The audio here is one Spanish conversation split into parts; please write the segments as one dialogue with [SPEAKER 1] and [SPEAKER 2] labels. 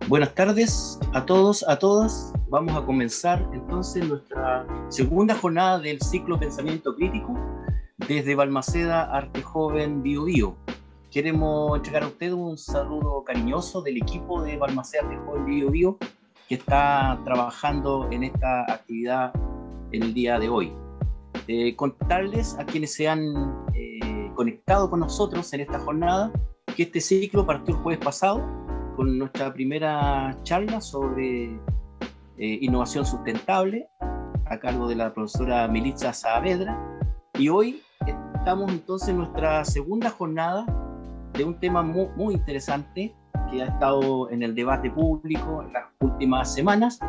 [SPEAKER 1] Buenas tardes a todos, a todas. Vamos a comenzar entonces nuestra segunda jornada del ciclo Pensamiento Crítico desde Balmaceda Arte Joven Bio Bio. Queremos entregar a ustedes un saludo cariñoso del equipo de Balmaceda Arte Joven Bio Bio que está trabajando en esta actividad en el día de hoy. Contarles a quienes se han conectado con nosotros en esta jornada que este ciclo partió el jueves pasado con nuestra primera charla sobre innovación sustentable a cargo de la profesora Melitza Saavedra, y hoy estamos entonces en nuestra segunda jornada de un tema muy interesante que ha estado en el debate público en las últimas semanas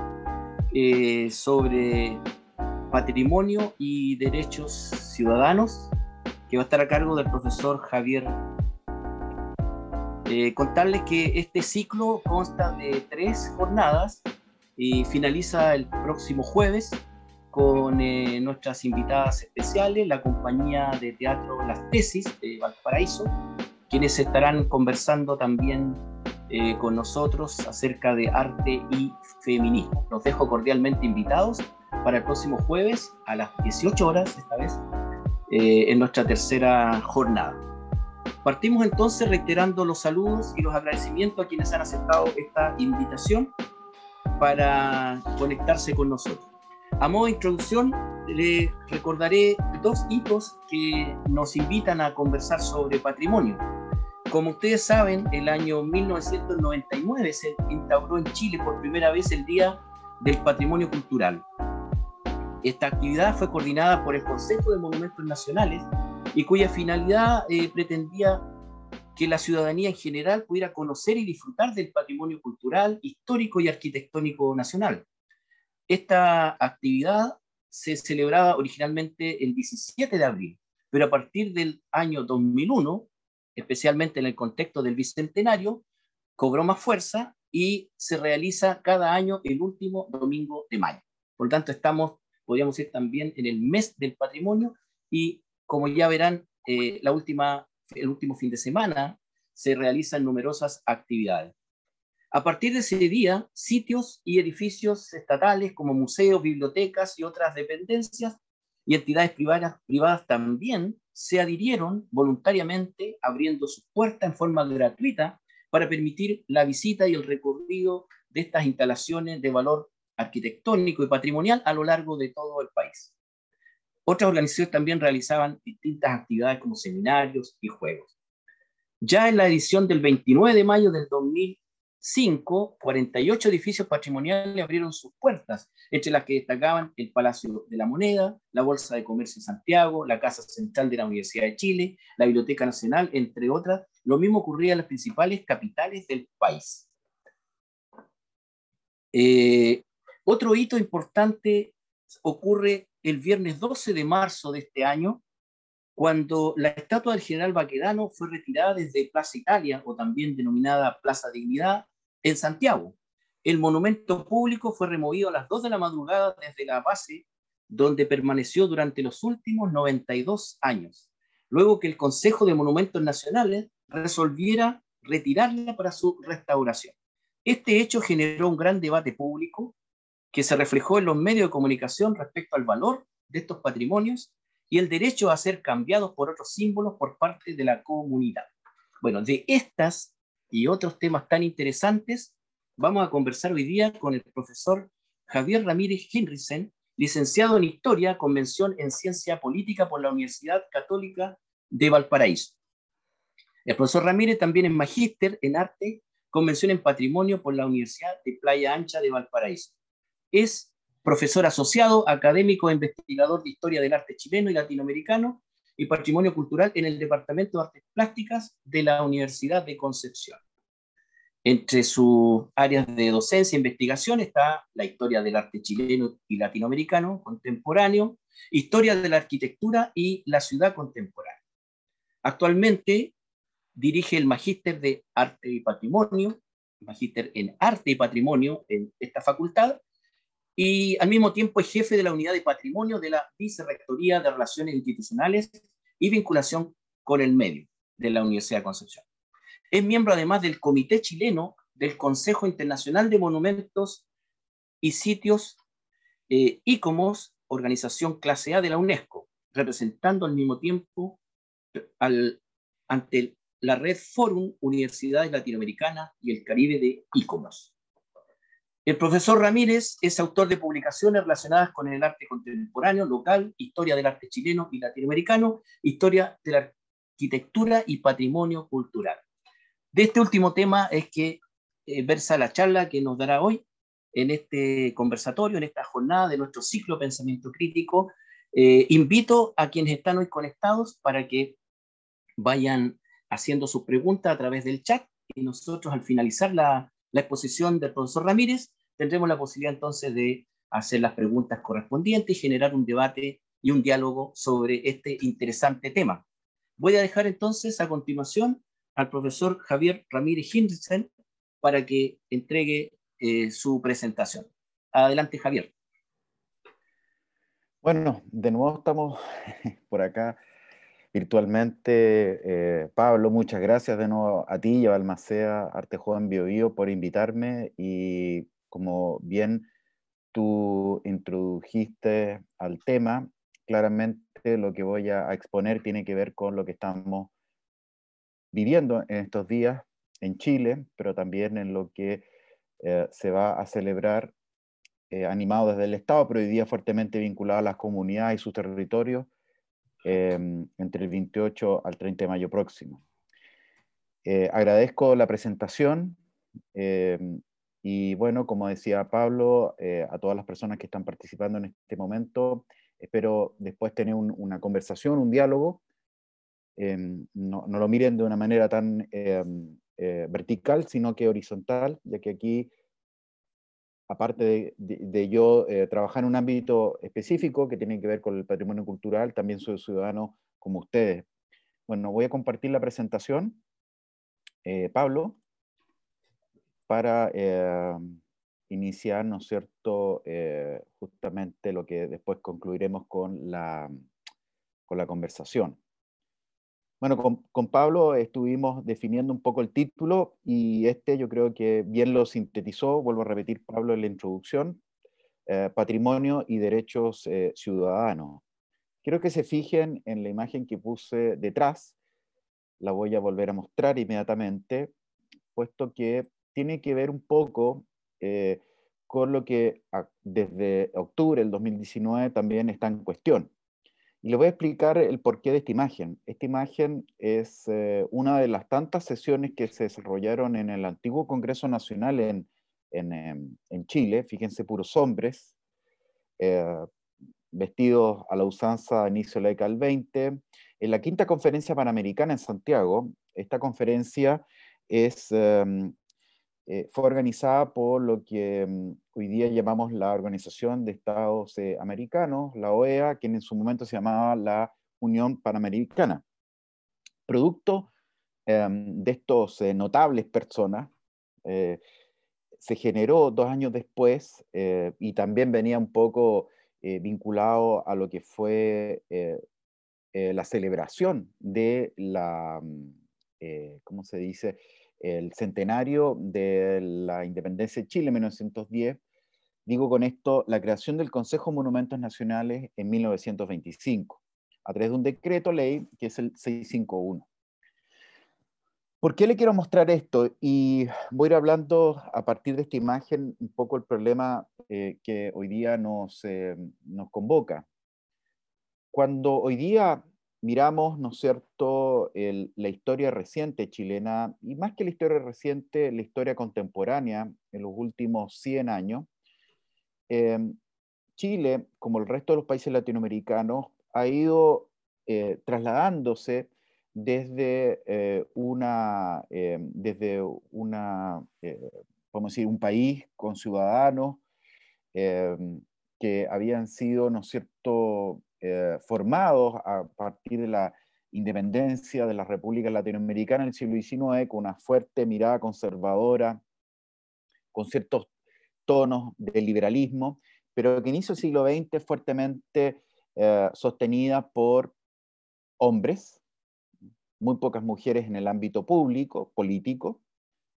[SPEAKER 1] sobre patrimonio y derechos ciudadanos, que va a estar a cargo del profesor Javier. Contarles que este ciclo consta de 3 jornadas y finaliza el próximo jueves con nuestras invitadas especiales, la compañía de teatro Las Tesis de Valparaíso, quienes estarán conversando también con nosotros acerca de arte y feminismo. Los dejo cordialmente invitados para el próximo jueves a las 18 horas, esta vez, en nuestra tercera jornada. Partimos entonces reiterando los saludos y los agradecimientos a quienes han aceptado esta invitación para conectarse con nosotros. A modo de introducción, les recordaré 2 hitos que nos invitan a conversar sobre patrimonio. Como ustedes saben, el año 1999 se instauró en Chile por primera vez el Día del Patrimonio Cultural. Esta actividad fue coordinada por el Consejo de Monumentos Nacionales y cuya finalidad pretendía que la ciudadanía en general pudiera conocer y disfrutar del patrimonio cultural, histórico y arquitectónico nacional. Esta actividad se celebraba originalmente el 17 de abril, pero a partir del año 2001, especialmente en el contexto del Bicentenario, cobró más fuerza y se realiza cada año el último domingo de mayo. Por lo tanto, podríamos ir también en el mes del patrimonio, y como ya verán, el último fin de semana se realizan numerosas actividades. A partir de ese día, sitios y edificios estatales como museos, bibliotecas y otras dependencias y entidades privadas también se adhirieron voluntariamente, abriendo sus puertas en forma gratuita para permitir la visita y el recorrido de estas instalaciones de valor arquitectónico y patrimonial a lo largo de todo el país. Otras organizaciones también realizaban distintas actividades como seminarios y juegos. Ya en la edición del 29 de mayo del 2005, 48 edificios patrimoniales abrieron sus puertas, entre las que destacaban el Palacio de la Moneda, la Bolsa de Comercio de Santiago, la Casa Central de la Universidad de Chile, la Biblioteca Nacional, entre otras. Lo mismo ocurría en las principales capitales del país. Otro hito importante ocurre el viernes 12 de marzo de este año, cuando la estatua del general Baquedano fue retirada desde Plaza Italia, o también denominada Plaza Dignidad, en Santiago. El monumento público fue removido a las 2 de la madrugada desde la base, donde permaneció durante los últimos 92 años, luego que el Consejo de Monumentos Nacionales resolviera retirarla para su restauración. Este hecho generó un gran debate público que se reflejó en los medios de comunicación respecto al valor de estos patrimonios y el derecho a ser cambiados por otros símbolos por parte de la comunidad. Bueno, de estas y otros temas tan interesantes vamos a conversar hoy día con el profesor Javier Ramírez Hinrichsen, licenciado en Historia, con mención en Ciencia Política por la Universidad Católica de Valparaíso. El profesor Ramírez también es magíster en Arte, con mención en Patrimonio por la Universidad de Playa Ancha de Valparaíso. Es profesor asociado, académico e investigador de Historia del Arte chileno y latinoamericano y Patrimonio Cultural en el Departamento de Artes Plásticas de la Universidad de Concepción. Entre sus áreas de docencia e investigación está la historia del arte chileno y latinoamericano contemporáneo, historia de la arquitectura y la ciudad contemporánea. Actualmente dirige el Magíster de Arte y Patrimonio, Magíster en Arte y Patrimonio en esta facultad, y al mismo tiempo es jefe de la Unidad de Patrimonio de la Vicerrectoría de Relaciones Institucionales y Vinculación con el Medio de la Universidad de Concepción. Es miembro además del Comité Chileno del Consejo Internacional de Monumentos y Sitios, ICOMOS, organización clase A de la UNESCO, representando al mismo tiempo al, ante la red Fórum Universidades Latinoamericanas y el Caribe de ICOMOS. El profesor Ramírez es autor de publicaciones relacionadas con el arte contemporáneo, local, historia del arte chileno y latinoamericano, historia de la arquitectura y patrimonio cultural. De este último tema es que versa la charla que nos dará hoy en este conversatorio, en esta jornada de nuestro ciclo Pensamiento Crítico. Invito a quienes están hoy conectados para que vayan haciendo sus preguntas a través del chat y nosotros al finalizar la exposición del profesor Ramírez tendremos la posibilidad entonces de hacer las preguntas correspondientes y generar un debate y un diálogo sobre este interesante tema. Voy a dejar entonces a continuación al profesor Javier Ramírez Hinrichsen para que entregue su presentación. Adelante, Javier.
[SPEAKER 2] Bueno, de nuevo estamos por acá virtualmente. Pablo, muchas gracias de nuevo a ti y a Balmaceda Arte Joven Bio Bio por invitarme, y como bien tú introdujiste al tema, claramente lo que voy a exponer tiene que ver con lo que estamos viviendo en estos días en Chile, pero también en lo que se va a celebrar animado desde el Estado, pero hoy día fuertemente vinculado a las comunidades y sus territorios, entre el 28 al 30 de mayo próximo. Agradezco la presentación y bueno, como decía Pablo, a todas las personas que están participando en este momento, espero después tener una conversación, un diálogo. No lo miren de una manera tan vertical, sino que horizontal, ya que aquí, aparte de yo trabajar en un ámbito específico que tiene que ver con el patrimonio cultural, también soy ciudadano como ustedes. Bueno, voy a compartir la presentación, Pablo, para iniciar, ¿no es cierto?, justamente lo que después concluiremos con la conversación. Bueno, con Pablo estuvimos definiendo un poco el título y yo creo que bien lo sintetizó. Vuelvo a repetir, Pablo, en la introducción: patrimonio y derechos ciudadanos. Quiero que se fijen en la imagen que puse detrás, la voy a volver a mostrar inmediatamente, puesto que tiene que ver un poco con lo que desde octubre del 2019 también está en cuestión. Y les voy a explicar el porqué de esta imagen. Esta imagen es una de las tantas sesiones que se desarrollaron en el antiguo Congreso Nacional en Chile. Fíjense, puros hombres, vestidos a la usanza a inicio de la década del 20. En la quinta conferencia panamericana en Santiago, esta conferencia fue organizada por lo que hoy día llamamos la Organización de Estados Americanos, la OEA, que en su momento se llamaba la Unión Panamericana. Producto de estos notables personas, se generó 2 años después, y también venía un poco vinculado a lo que fue la celebración de ¿cómo se dice?, el centenario de la independencia de Chile en 1910. Digo con esto la creación del Consejo de Monumentos Nacionales en 1925, a través de un decreto ley que es el 651. ¿Por qué le quiero mostrar esto? Y voy a ir hablando a partir de esta imagen un poco el problema que hoy día nos convoca. Cuando hoy día miramos, ¿no es cierto?, la historia reciente chilena, y más que la historia reciente, la historia contemporánea en los últimos 100 años, Chile, como el resto de los países latinoamericanos, ha ido trasladándose desde vamos a decir, un país con ciudadanos eh, que habían sido, ¿no es cierto?, formados a partir de la independencia de las repúblicas latinoamericanas en el siglo XIX, con una fuerte mirada conservadora, con ciertos tonos de liberalismo, pero que inicio del siglo XX fuertemente sostenida por hombres, muy pocas mujeres en el ámbito público, político,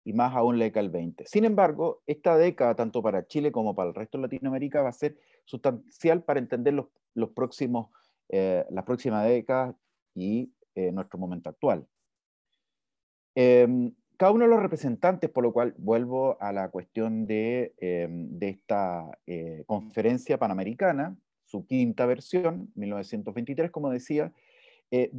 [SPEAKER 2] y más aún la década del 20. Sin embargo, esta década, tanto para Chile como para el resto de Latinoamérica, va a ser sustancial para entender las próximas décadas y nuestro momento actual. Cada uno de los representantes, por lo cual vuelvo a la cuestión de esta conferencia panamericana, su quinta versión, 1923, como decía,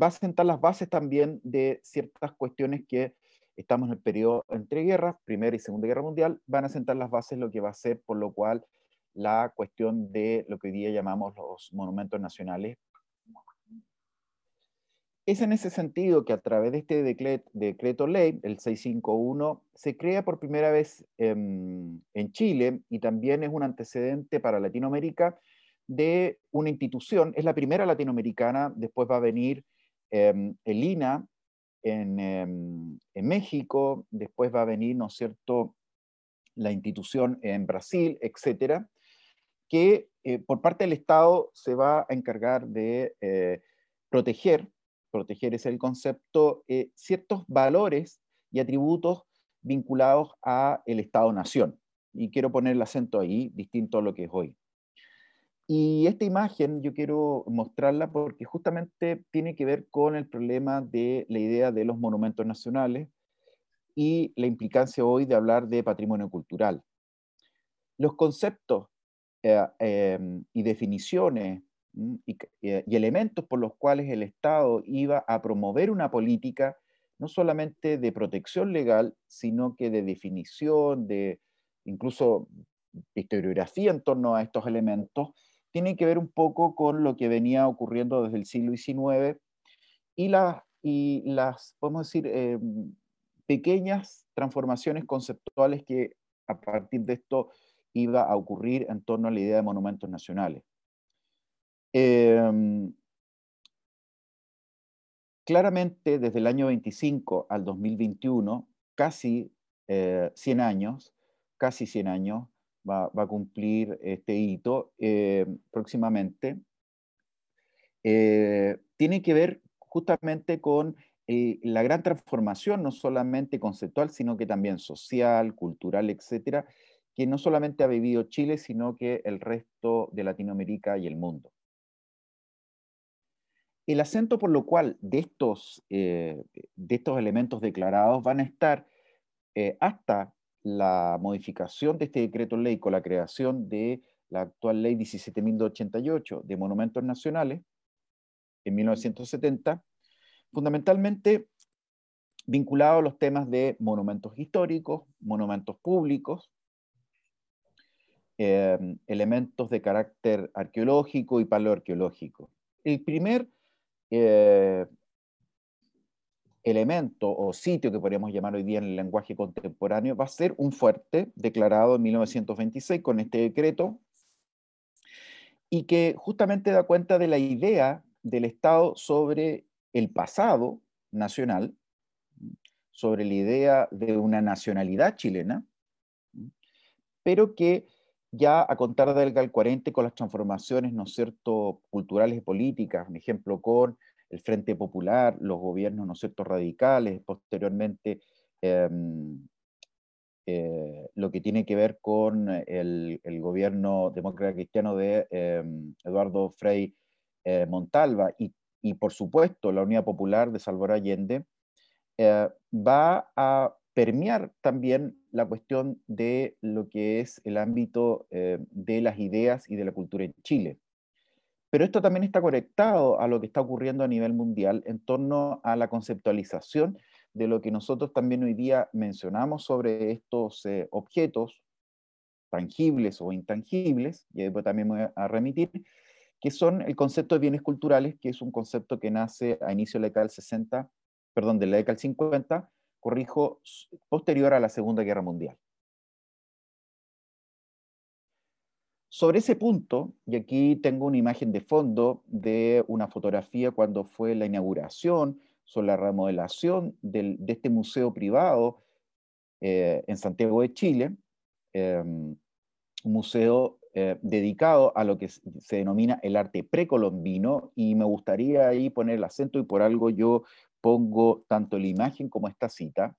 [SPEAKER 2] va a sentar las bases también de ciertas cuestiones que estamos en el periodo entre guerras, Primera y Segunda Guerra Mundial, van a sentar las bases lo que va a ser, por lo cual, la cuestión de lo que hoy día llamamos los monumentos nacionales. Es en ese sentido que a través de este decreto ley, el 651, se crea por primera vez en Chile, y también es un antecedente para Latinoamérica, de una institución, es la primera latinoamericana, después va a venir el INA en México, después va a venir, ¿no es cierto?, la institución en Brasil, etcétera, que por parte del Estado se va a encargar de proteger es el concepto, ciertos valores y atributos vinculados a el Estado-Nación. Y quiero poner el acento ahí, distinto a lo que es hoy. Y esta imagen yo quiero mostrarla porque justamente tiene que ver con el problema de la idea de los monumentos nacionales y la implicancia hoy de hablar de patrimonio cultural. Los conceptos y definiciones y elementos por los cuales el Estado iba a promover una política no solamente de protección legal, sino que de definición, de incluso historiografía en torno a estos elementos, tiene que ver un poco con lo que venía ocurriendo desde el siglo XIX y las podemos decir, pequeñas transformaciones conceptuales que a partir de esto iba a ocurrir en torno a la idea de monumentos nacionales. Claramente, desde el año 25 al 2021, casi 100 años, va a cumplir este hito próximamente, tiene que ver justamente con la gran transformación, no solamente conceptual, sino que también social, cultural, etcétera, que no solamente ha vivido Chile, sino que el resto de Latinoamérica y el mundo. El acento por lo cual de estos elementos declarados van a estar hasta la modificación de este decreto ley con la creación de la actual ley 17.288 de monumentos nacionales en 1970, fundamentalmente vinculado a los temas de monumentos históricos, monumentos públicos, elementos de carácter arqueológico y paleoarqueológico. El primer elemento o sitio que podríamos llamar hoy día en el lenguaje contemporáneo va a ser un fuerte declarado en 1926 con este decreto y que justamente da cuenta de la idea del Estado sobre el pasado nacional, sobre la idea de una nacionalidad chilena, pero que ya a contar del 40 con las transformaciones, ¿no es cierto?, culturales y políticas, por ejemplo, con el Frente Popular, los gobiernos, ¿no es cierto?, radicales, posteriormente lo que tiene que ver con el gobierno demócrata cristiano de Eduardo Frei Montalva y por supuesto la Unidad Popular de Salvador Allende, va a permear también la cuestión de lo que es el ámbito de las ideas y de la cultura en Chile. Pero esto también está conectado a lo que está ocurriendo a nivel mundial en torno a la conceptualización de lo que nosotros también hoy día mencionamos sobre estos objetos tangibles o intangibles, y después también me voy a remitir, que son el concepto de bienes culturales, que es un concepto que nace a inicio de la década del 60, perdón, de la década del 50, corrijo, posterior a la Segunda Guerra Mundial. Sobre ese punto, y aquí tengo una imagen de fondo de una fotografía cuando fue la inauguración, sobre la remodelación de este museo privado en Santiago de Chile, un museo dedicado a lo que se denomina el arte precolombino, y me gustaría ahí poner el acento, y por algo yo pongo tanto la imagen como esta cita.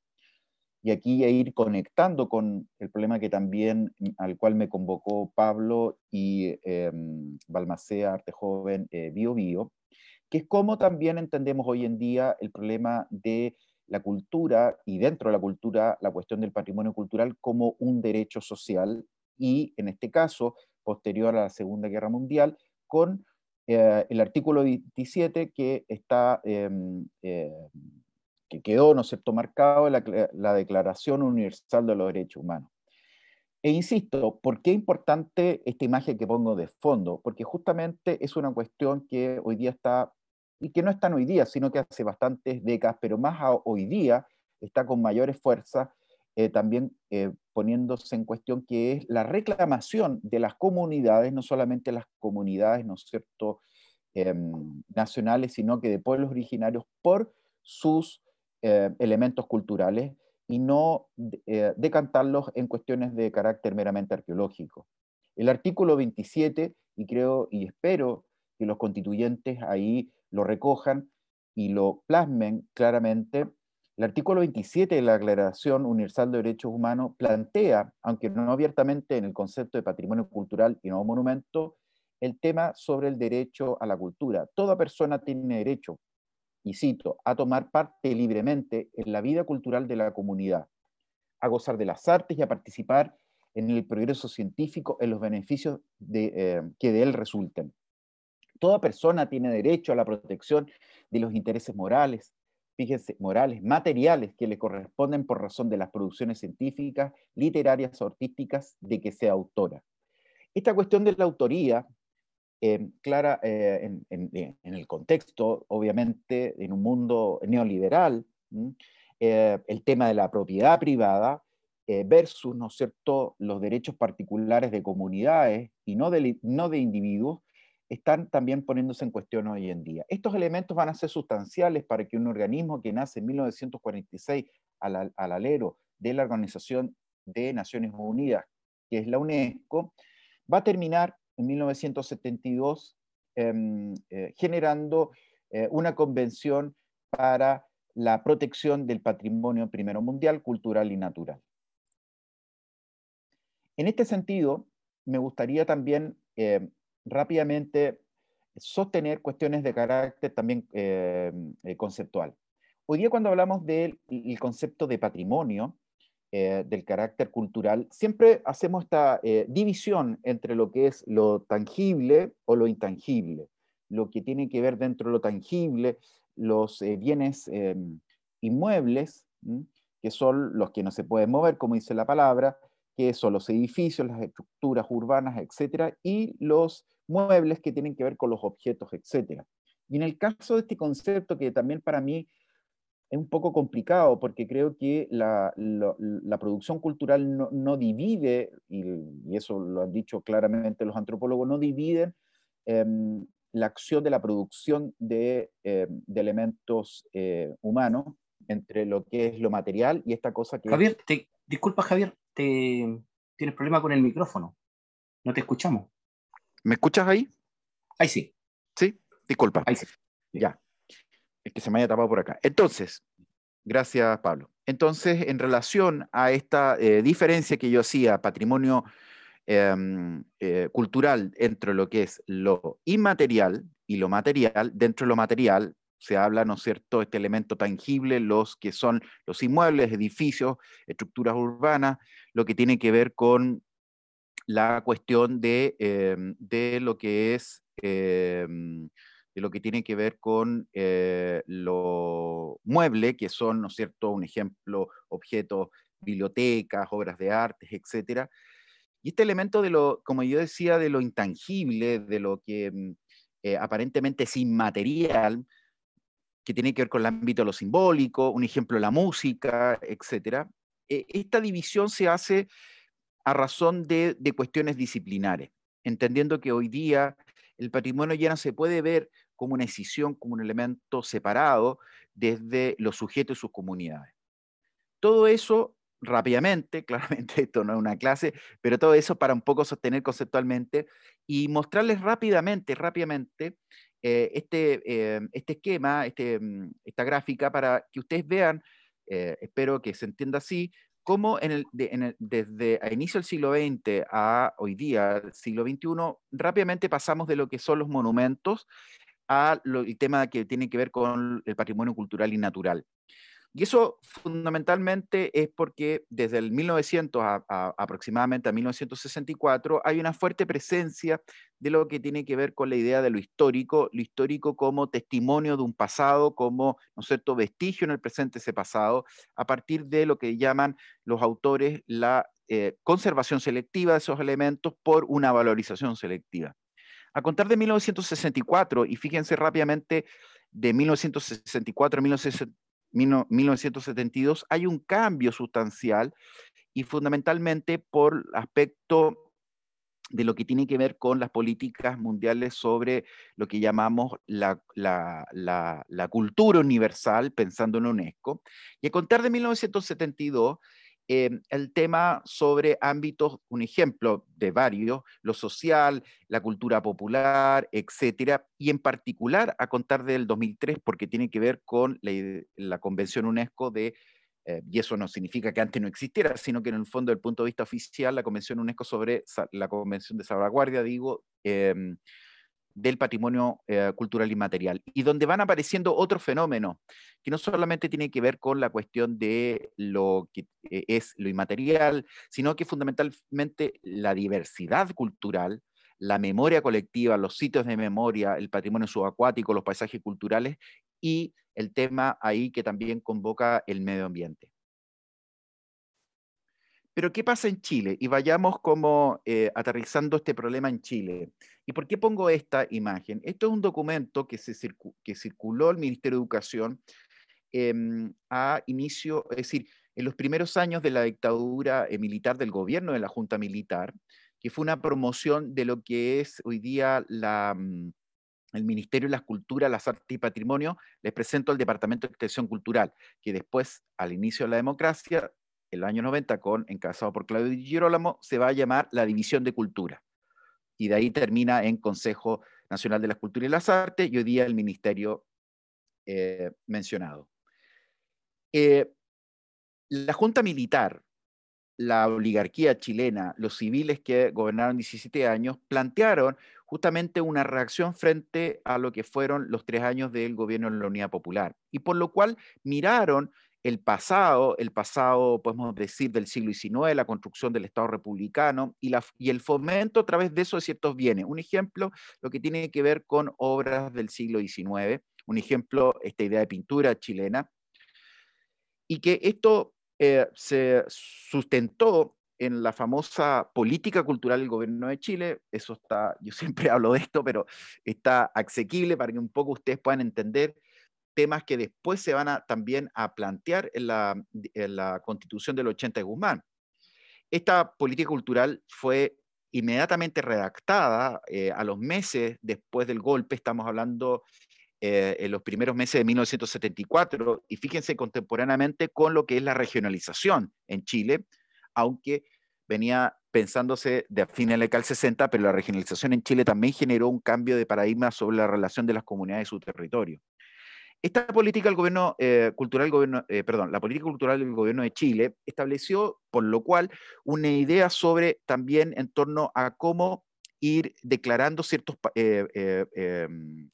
[SPEAKER 2] y aquí a ir conectando con el problema que también, al cual me convocó Pablo y Balmaceda, Arte Joven, Bio Bio, que es cómo también entendemos hoy en día el problema de la cultura y dentro de la cultura la cuestión del patrimonio cultural como un derecho social y en este caso, posterior a la Segunda Guerra Mundial, con el artículo 27 que está que quedó, ¿no es cierto?, marcado en la Declaración Universal de los Derechos Humanos. E insisto, ¿por qué es importante esta imagen que pongo de fondo? Porque justamente es una cuestión que hoy día está, y que no es tan hoy día, sino que hace bastantes décadas, pero más hoy día está con mayores fuerzas, también poniéndose en cuestión, que es la reclamación de las comunidades, no solamente las comunidades, ¿no es cierto?, nacionales, sino que de pueblos originarios por sus elementos culturales y no decantarlos en cuestiones de carácter meramente arqueológico. El artículo 27, y creo y espero que los constituyentes ahí lo recojan y lo plasmen claramente, el artículo 27 de la Declaración Universal de Derechos Humanos plantea, aunque no abiertamente en el concepto de patrimonio cultural y no monumento, el tema sobre el derecho a la cultura. Toda persona tiene derecho, y cito, a tomar parte libremente en la vida cultural de la comunidad, a gozar de las artes y a participar en el progreso científico, en los beneficios que de él resulten. Toda persona tiene derecho a la protección de los intereses morales, fíjense, morales, materiales que le corresponden por razón de las producciones científicas, literarias o artísticas de que sea autora. Esta cuestión de la autoría, clara en el contexto, obviamente, en un mundo neoliberal, el tema de la propiedad privada versus, ¿no es cierto?, los derechos particulares de comunidades y no de individuos, están también poniéndose en cuestión hoy en día. Estos elementos van a ser sustanciales para que un organismo que nace en 1946 al alero de la Organización de Naciones Unidas, que es la UNESCO, va a terminar en 1972 generando una convención para la protección del patrimonio primero mundial, cultural y natural. En este sentido, me gustaría también rápidamente sostener cuestiones de carácter también conceptual. Hoy día cuando hablamos del concepto de patrimonio, del carácter cultural, siempre hacemos esta división entre lo que es lo tangible o lo intangible, lo que tiene que ver dentro de lo tangible, los bienes inmuebles, que son los que no se pueden mover, como dice la palabra, que son los edificios, las estructuras urbanas, etcétera, y los muebles que tienen que ver con los objetos, etcétera. Y en el caso de este concepto, que también para mí es un poco complicado, porque creo que la producción cultural no divide, y eso lo han dicho claramente los antropólogos, no dividen la acción de la producción de elementos humanos entre lo que es lo material y esta cosa que es...
[SPEAKER 1] Javier, disculpa Javier, tienes problema con el micrófono. No te escuchamos.
[SPEAKER 2] ¿Me escuchas ahí?
[SPEAKER 1] Ahí sí.
[SPEAKER 2] Sí, disculpa.
[SPEAKER 1] Ahí sí.
[SPEAKER 2] Ya, es que se me haya tapado por acá. Entonces, gracias Pablo. Entonces, en relación a esta diferencia que yo hacía, patrimonio cultural entre lo que es lo inmaterial y lo material, dentro de lo material se habla, ¿no es cierto?, este elemento tangible, los que son los inmuebles, edificios, estructuras urbanas, lo que tiene que ver con la cuestión de lo que es, de lo que tiene que ver con lo mueble, que son, ¿no es cierto?, un ejemplo, objetos, bibliotecas, obras de arte, etcétera. Y este elemento de lo, como yo decía, de lo intangible, de lo que aparentemente es inmaterial, que tiene que ver con el ámbito de lo simbólico, un ejemplo, la música, etcétera. Esta división se hace a razón de cuestiones disciplinares, entendiendo que hoy día el patrimonio ya no se puede ver como una escisión, como un elemento separado desde los sujetos y sus comunidades. Todo eso rápidamente, claramente esto no es una clase, pero todo eso para un poco sostener conceptualmente y mostrarles rápidamente este esquema, esta gráfica, para que ustedes vean espero que se entienda así, cómo desde a inicio del siglo XX a hoy día, siglo XXI, rápidamente pasamos de lo que son los monumentos el tema que tiene que ver con el patrimonio cultural y natural. Y eso fundamentalmente es porque desde el 1900 aproximadamente a 1964 hay una fuerte presencia de lo que tiene que ver con la idea de lo histórico como testimonio de un pasado, como, ¿no es cierto?, vestigio en el presente de ese pasado, a partir de lo que llaman los autores la conservación selectiva de esos elementos por una valorización selectiva. A contar de 1964, y fíjense rápidamente, de 1964 a 1972, hay un cambio sustancial y fundamentalmente por aspecto de lo que tiene que ver con las políticas mundiales sobre lo que llamamos la cultura universal, pensando en UNESCO. Y a contar de 1972, el tema sobre ámbitos, un ejemplo de varios, lo social, la cultura popular, etcétera, y en particular a contar del 2003, porque tiene que ver con la Convención UNESCO y eso no significa que antes no existiera, sino que en el fondo, desde el punto de vista oficial, la Convención UNESCO sobre la Convención de Salvaguardia, del patrimonio cultural inmaterial, y donde van apareciendo otros fenómenos que no solamente tienen que ver con la cuestión de lo que es lo inmaterial, sino que fundamentalmente la diversidad cultural, la memoria colectiva, los sitios de memoria, el patrimonio subacuático, los paisajes culturales y el tema ahí que también convoca el medio ambiente. Pero ¿qué pasa en Chile? Y vayamos como aterrizando este problema en Chile. ¿Y por qué pongo esta imagen? Esto es un documento que circuló el Ministerio de Educación a inicio, es decir, en los primeros años de la dictadura militar del gobierno de la Junta Militar, que fue una promoción de lo que es hoy día el Ministerio de las Culturas, las Artes y Patrimonio. Les presento al Departamento de Extensión Cultural, que después, al inicio de la democracia, en los años 90, encabezado por Claudio Di Girolamo, se va a llamar la División de Cultura. Y de ahí termina en Consejo Nacional de las Culturas y las Artes, y hoy día el ministerio mencionado. La Junta Militar, la oligarquía chilena, los civiles que gobernaron 17 años, plantearon justamente una reacción frente a lo que fueron los 3 años del gobierno de la Unidad Popular. Y por lo cual miraron el pasado, podemos decir, del siglo XIX, la construcción del Estado republicano y el fomento a través de eso de ciertos bienes. Un ejemplo, lo que tiene que ver con obras del siglo XIX, un ejemplo, esta idea de pintura chilena, y que esto se sustentó en la famosa política cultural del gobierno de Chile. Eso está, yo siempre hablo de esto, pero está asequible para que un poco ustedes puedan entender temas que después se van también a plantear en la Constitución del 80 de Guzmán. Esta política cultural fue inmediatamente redactada a los meses después del golpe, estamos hablando en los primeros meses de 1974, y fíjense contemporáneamente con lo que es la regionalización en Chile, aunque venía pensándose de a fines de la década del 60, pero la regionalización en Chile también generó un cambio de paradigma sobre la relación de las comunidades y su territorio. Esta política del gobierno cultural, la política cultural del gobierno de Chile estableció, por lo cual, una idea sobre también en torno a cómo ir declarando ciertos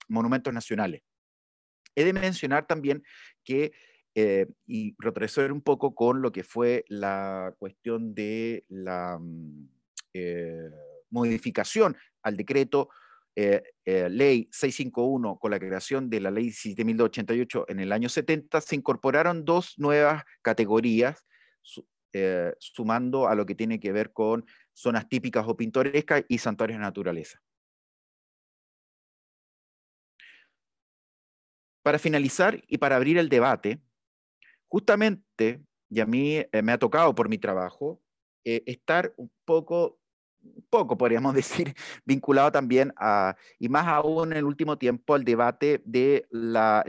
[SPEAKER 2] monumentos nacionales. He de mencionar también que, y retroceder un poco con lo que fue la cuestión de la modificación al decreto ley 651, con la creación de la ley 17.288 en el año 70, se incorporaron 2 nuevas categorías, sumando a lo que tiene que ver con zonas típicas o pintorescas y santuarios de naturaleza. Para finalizar y para abrir el debate, justamente, y a mí me ha tocado por mi trabajo, estar un poco podríamos decir, vinculado también y más aún en el último tiempo, al debate del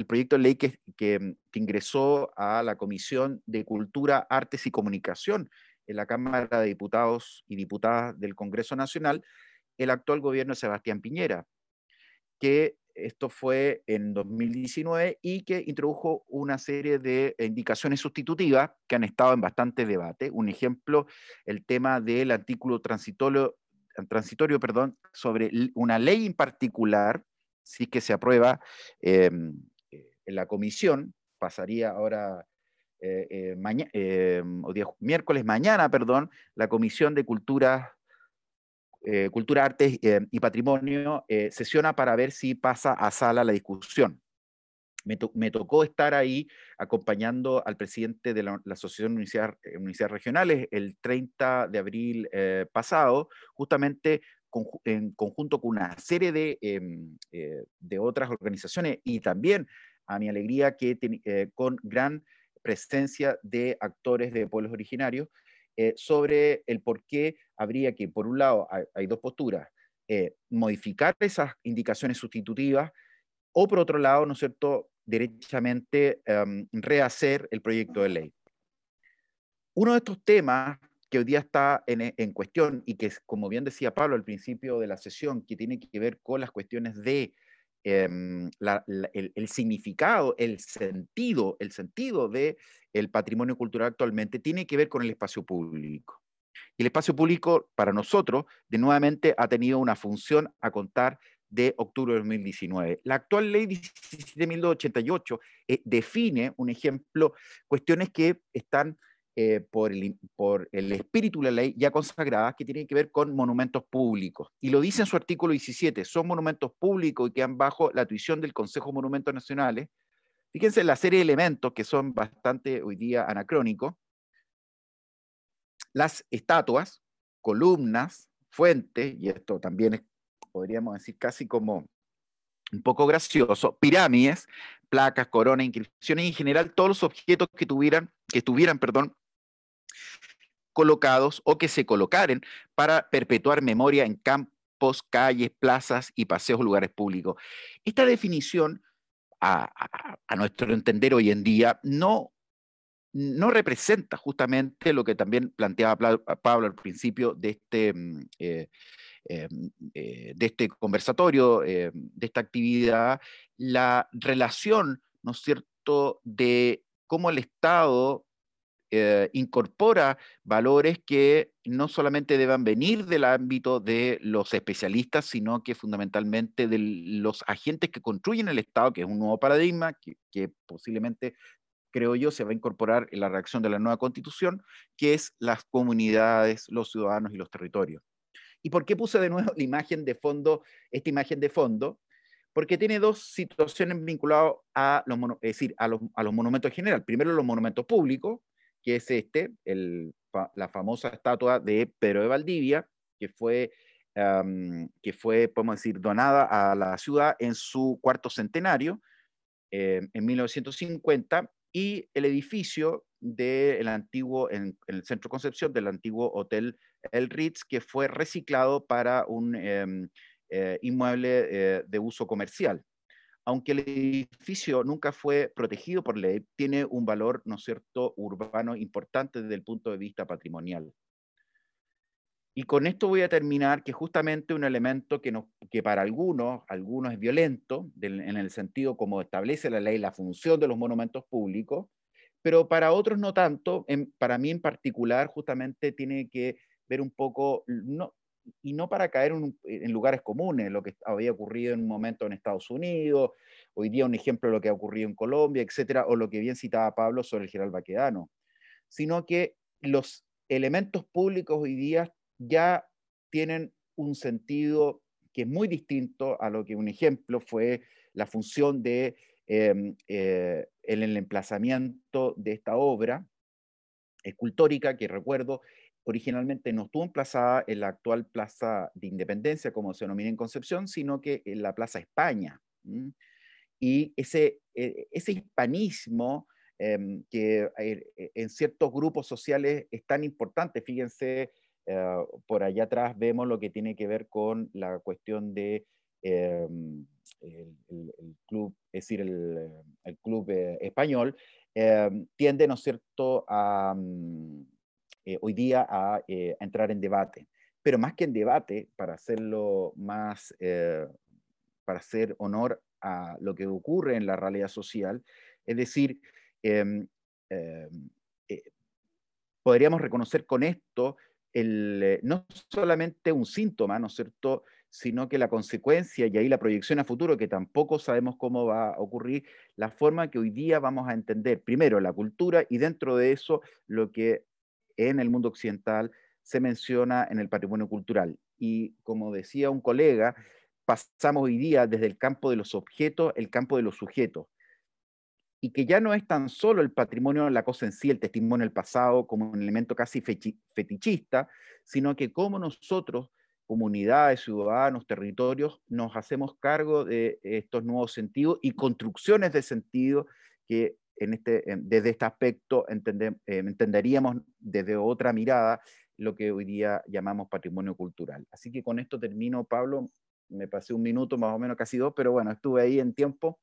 [SPEAKER 2] proyecto de ley que ingresó a la Comisión de Cultura, Artes y Comunicación en la Cámara de Diputados y Diputadas del Congreso Nacional, el actual gobierno de Sebastián Piñera, que esto fue en 2019 y que introdujo una serie de indicaciones sustitutivas que han estado en bastante debate. Un ejemplo, el tema del artículo transitorio, perdón, sobre una ley en particular, sí que se aprueba en la comisión, pasaría ahora miércoles, mañana, perdón, la Comisión de Cultura, Artes y Patrimonio sesiona para ver si pasa a sala la discusión. Me tocó estar ahí acompañando al presidente de la Asociación Universidades Regionales el 30 de abril pasado, justamente en conjunto con una serie de otras organizaciones y también, a mi alegría, con gran presencia de actores de pueblos originarios, sobre el por qué habría que, por un lado, hay dos posturas, modificar esas indicaciones sustitutivas o, por otro lado, ¿no es cierto?, derechamente rehacer el proyecto de ley. Uno de estos temas que hoy día está en cuestión y que, como bien decía Pablo al principio de la sesión, que tiene que ver con las cuestiones de el significado, el sentido del patrimonio cultural actualmente, tiene que ver con el espacio público. Y el espacio público, para nosotros, de nuevamente ha tenido una función a contar de octubre de 2019. La actual ley 17.288 define, un ejemplo, cuestiones que están por el espíritu de la ley ya consagradas, que tienen que ver con monumentos públicos. Y lo dice en su artículo 17, son monumentos públicos y quedan bajo la tuición del Consejo de Monumentos Nacionales. Fíjense en la serie de elementos que son bastante hoy día anacrónicos. Las estatuas, columnas, fuentes, y esto también es, podríamos decir, casi como un poco gracioso, pirámides, placas, coronas, inscripciones, y en general todos los objetos que estuvieran, colocados o que se colocaren para perpetuar memoria en campos, calles, plazas y paseos o lugares públicos. Esta definición, a nuestro entender hoy en día, no representa justamente lo que también planteaba Pablo al principio de este conversatorio, de esta actividad, la relación, ¿no es cierto?, de cómo el Estado incorpora valores que no solamente deban venir del ámbito de los especialistas, sino que fundamentalmente de los agentes que construyen el Estado, que es un nuevo paradigma que posiblemente, creo yo, se va a incorporar en la redacción de la nueva Constitución, que es las comunidades, los ciudadanos y los territorios. ¿Y por qué puse de nuevo la imagen de fondo, esta imagen de fondo? Porque tiene dos situaciones vinculadas a los monumentos en general. Primero, los monumentos públicos, que es la famosa estatua de Pedro de Valdivia, que fue, podemos decir, donada a la ciudad en su cuarto centenario, en 1950, y el edificio del antiguo, en el centro de Concepción, del antiguo Hotel El Ritz, que fue reciclado para un inmueble de uso comercial. Aunque el edificio nunca fue protegido por ley, tiene un valor, ¿no es cierto?, urbano importante desde el punto de vista patrimonial. Y con esto voy a terminar, que justamente un elemento que para algunos es violento, en el sentido como establece la ley la función de los monumentos públicos, pero para otros no tanto. Para mí en particular justamente tiene que ver un poco, y no para caer en lugares comunes, lo que había ocurrido en un momento en Estados Unidos, hoy día un ejemplo de lo que ha ocurrido en Colombia, etcétera, o lo que bien citaba Pablo sobre el General Baquedano, sino que los elementos públicos hoy día ya tienen un sentido que es muy distinto a lo que un ejemplo fue la función de el emplazamiento de esta obra escultórica, que recuerdo originalmente no estuvo emplazada en la actual Plaza de Independencia, como se denomina en Concepción, sino que en la Plaza España. Y ese hispanismo que en ciertos grupos sociales es tan importante. Fíjense, por allá atrás vemos lo que tiene que ver con la cuestión de el club, es decir, el club español, tiende, ¿no es cierto?, hoy día a entrar en debate. Pero más que en debate, para hacerlo más para hacer honor a lo que ocurre en la realidad social. Es decir, podríamos reconocer con esto no solamente un síntoma, ¿no es cierto?, sino que la consecuencia, y ahí la proyección a futuro, que tampoco sabemos cómo va a ocurrir, la forma que hoy día vamos a entender, primero, la cultura, y dentro de eso, lo que en el mundo occidental se menciona en el patrimonio cultural. Y como decía un colega, pasamos hoy día desde el campo de los objetos, el campo de los sujetos, y que ya no es tan solo el patrimonio, la cosa en sí, el testimonio del pasado, como un elemento casi fetichista, sino que como nosotros, comunidades, ciudadanos, territorios, nos hacemos cargo de estos nuevos sentidos y construcciones de sentido que desde este aspecto entenderíamos desde otra mirada lo que hoy día llamamos patrimonio cultural. Así que con esto termino, Pablo. Me pasé un minuto, más o menos casi dos, pero bueno, estuve ahí en tiempo,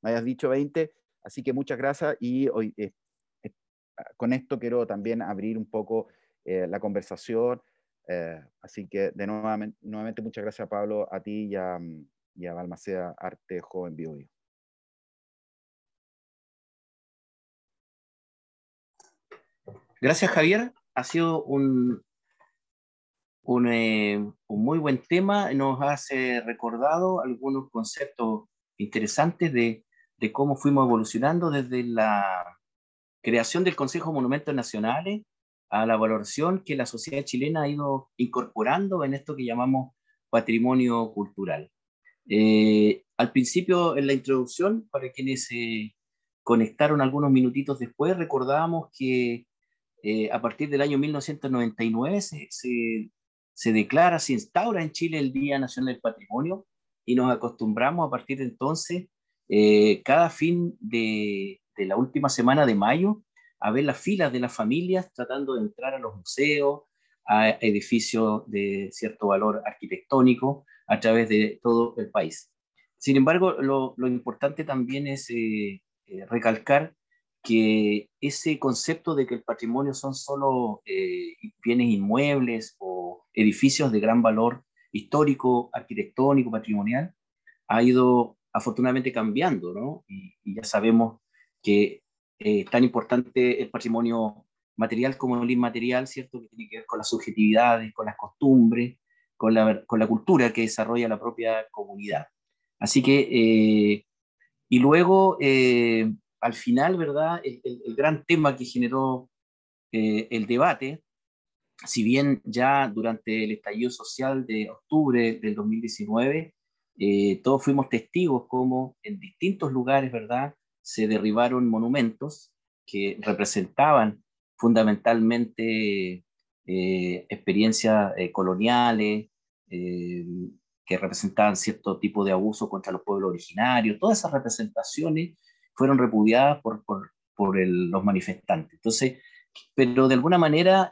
[SPEAKER 2] me habías dicho 20. Así que muchas gracias, y hoy, con esto quiero también abrir un poco la conversación. Así que nuevamente muchas gracias, Pablo, a ti y a Balmaceda Arte Joven Biobío.
[SPEAKER 1] Gracias, Javier. Ha sido un muy buen tema. Nos has recordado algunos conceptos interesantes de cómo fuimos evolucionando desde la creación del Consejo de Monumentos Nacionales a la valoración que la sociedad chilena ha ido incorporando en esto que llamamos patrimonio cultural. Al principio, en la introducción, para quienes se conectaron algunos minutitos después, recordábamos que a partir del año 1999 se declara, se instaura en Chile el Día Nacional del Patrimonio, y nos acostumbramos a partir de entonces, cada fin de la última semana de mayo, a ver las filas de las familias tratando de entrar a los museos, a edificios de cierto valor arquitectónico a través de todo el país. Sin embargo, lo importante también es recalcar que ese concepto de que el patrimonio son solo bienes inmuebles o edificios de gran valor histórico, arquitectónico, patrimonial, ha ido afortunadamente cambiando, ¿no? Y ya sabemos que tan importante el patrimonio material como el inmaterial, ¿cierto? Que tiene que ver con las subjetividades, con las costumbres, con la cultura que desarrolla la propia comunidad. Así que, y luego, al final, ¿verdad? El gran tema que generó el debate, si bien ya durante el estallido social de octubre del 2019, todos fuimos testigos como en distintos lugares, ¿verdad?, se derribaron monumentos que representaban fundamentalmente experiencias coloniales, eh, que representaban cierto tipo de abuso contra los pueblos originarios. Todas esas representaciones fueron repudiadas por los manifestantes. Entonces, pero de alguna manera,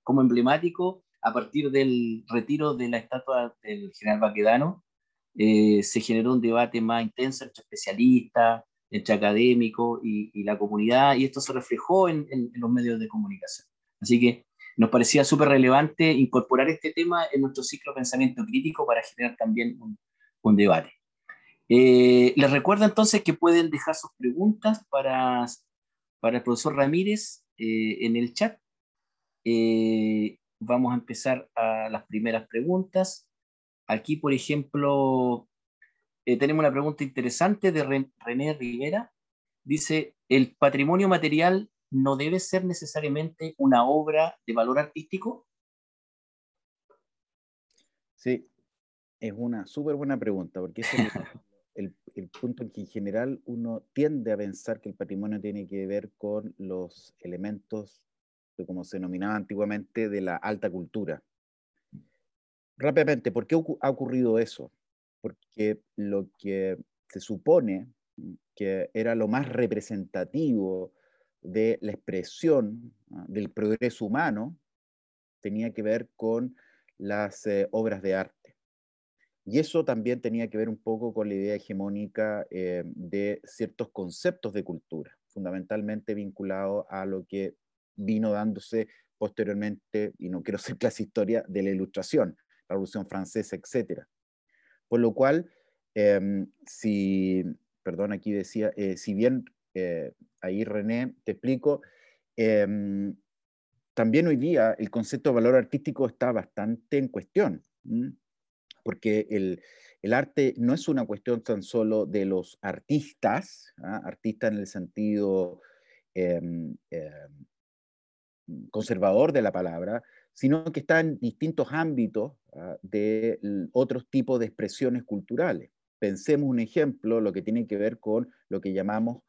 [SPEAKER 1] como emblemático, a partir del retiro de la estatua del general Baquedano, se generó un debate más intenso entre especialistas, entre académicos y la comunidad, y esto se reflejó en los medios de comunicación. Así que nos parecía súper relevante incorporar este tema en nuestro ciclo de pensamiento crítico para generar también un debate. Les recuerdo entonces que pueden dejar sus preguntas para el profesor Ramírez en el chat. Vamos a empezar a las primeras preguntas. Aquí, por ejemplo, tenemos una pregunta interesante de René Rivera. Dice, ¿el patrimonio material no debe ser necesariamente una obra de valor artístico?
[SPEAKER 2] Sí, es una súper buena pregunta, porque ese es el punto en que en general uno tiende a pensar que el patrimonio tiene que ver con los elementos, de como se denominaba antiguamente, de la alta cultura. Rápidamente, ¿por qué ha ocurrido eso? Porque lo que se supone que era lo más representativo de la expresión del progreso humano tenía que ver con las obras de arte. Y eso también tenía que ver un poco con la idea hegemónica de ciertos conceptos de cultura, fundamentalmente vinculados a lo que vino dándose posteriormente, y no quiero ser clase historia, de la Ilustración, la Revolución Francesa, etc. Por lo cual, Si, perdón, aquí decía, si bien ahí René, te explico, también hoy día el concepto de valor artístico está bastante en cuestión, porque el arte no es una cuestión tan solo de los artistas, artistas en el sentido em, conservador de la palabra, sino que está en distintos ámbitos de otros tipos de expresiones culturales. Pensemos un ejemplo, lo que tiene que ver con lo que llamamos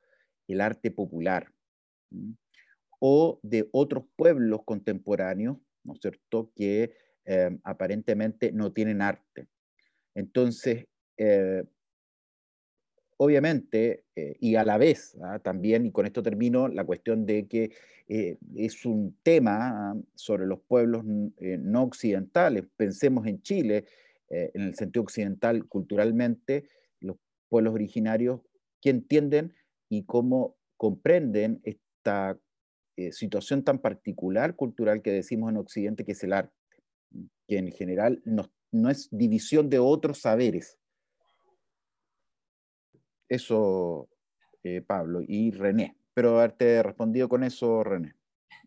[SPEAKER 2] el arte popular, o de otros pueblos contemporáneos, ¿no es cierto?, que aparentemente no tienen arte. Entonces, obviamente, y a la vez, también, y con esto termino, la cuestión de que es un tema sobre los pueblos no occidentales. Pensemos en Chile, en el sentido occidental, culturalmente, los pueblos originarios, que entienden y cómo comprenden esta situación tan particular cultural que decimos en Occidente, que es el arte, que en general no es división de otros saberes. Eso, Pablo y René. Espero haberte respondido con eso, René.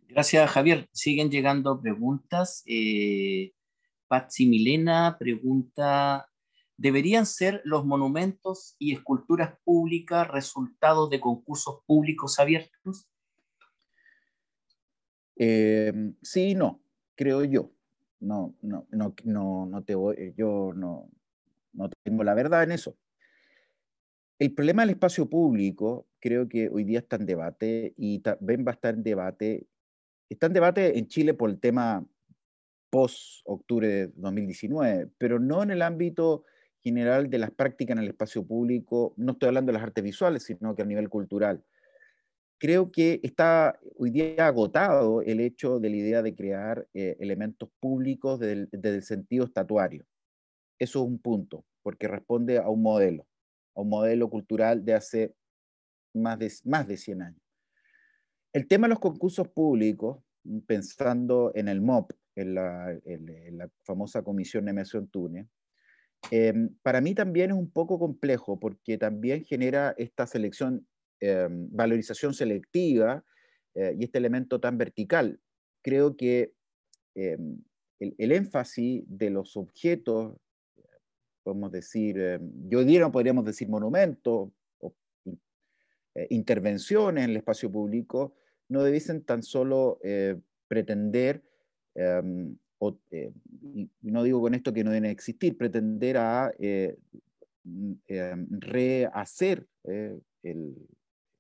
[SPEAKER 1] Gracias, Javier. Siguen llegando preguntas. Patsy Milena pregunta, ¿deberían ser los monumentos y esculturas públicas resultados de concursos públicos abiertos?
[SPEAKER 2] Sí y no, creo yo. No te voy, yo no tengo la verdad en eso. El problema del espacio público, creo que hoy día está en debate y también va a estar en debate. Está en debate en Chile por el tema post-octubre de 2019, pero no en el ámbito general de las prácticas en el espacio público. No estoy hablando de las artes visuales, sino que a nivel cultural. Creo que está hoy día agotado el hecho de la idea de crear elementos públicos desde el sentido estatuario. Eso es un punto, porque responde a un modelo cultural de hace más de 100 años. El tema de los concursos públicos, pensando en el MOP, en la famosa comisión Nemesio Antunes, para mí también es un poco complejo porque también genera esta selección, valorización selectiva y este elemento tan vertical. Creo que el énfasis de los objetos, podemos decir, yo diría, no podríamos decir monumentos o intervenciones en el espacio público, no debiesen tan solo pretender, y no digo con esto que no deben existir, pretender a rehacer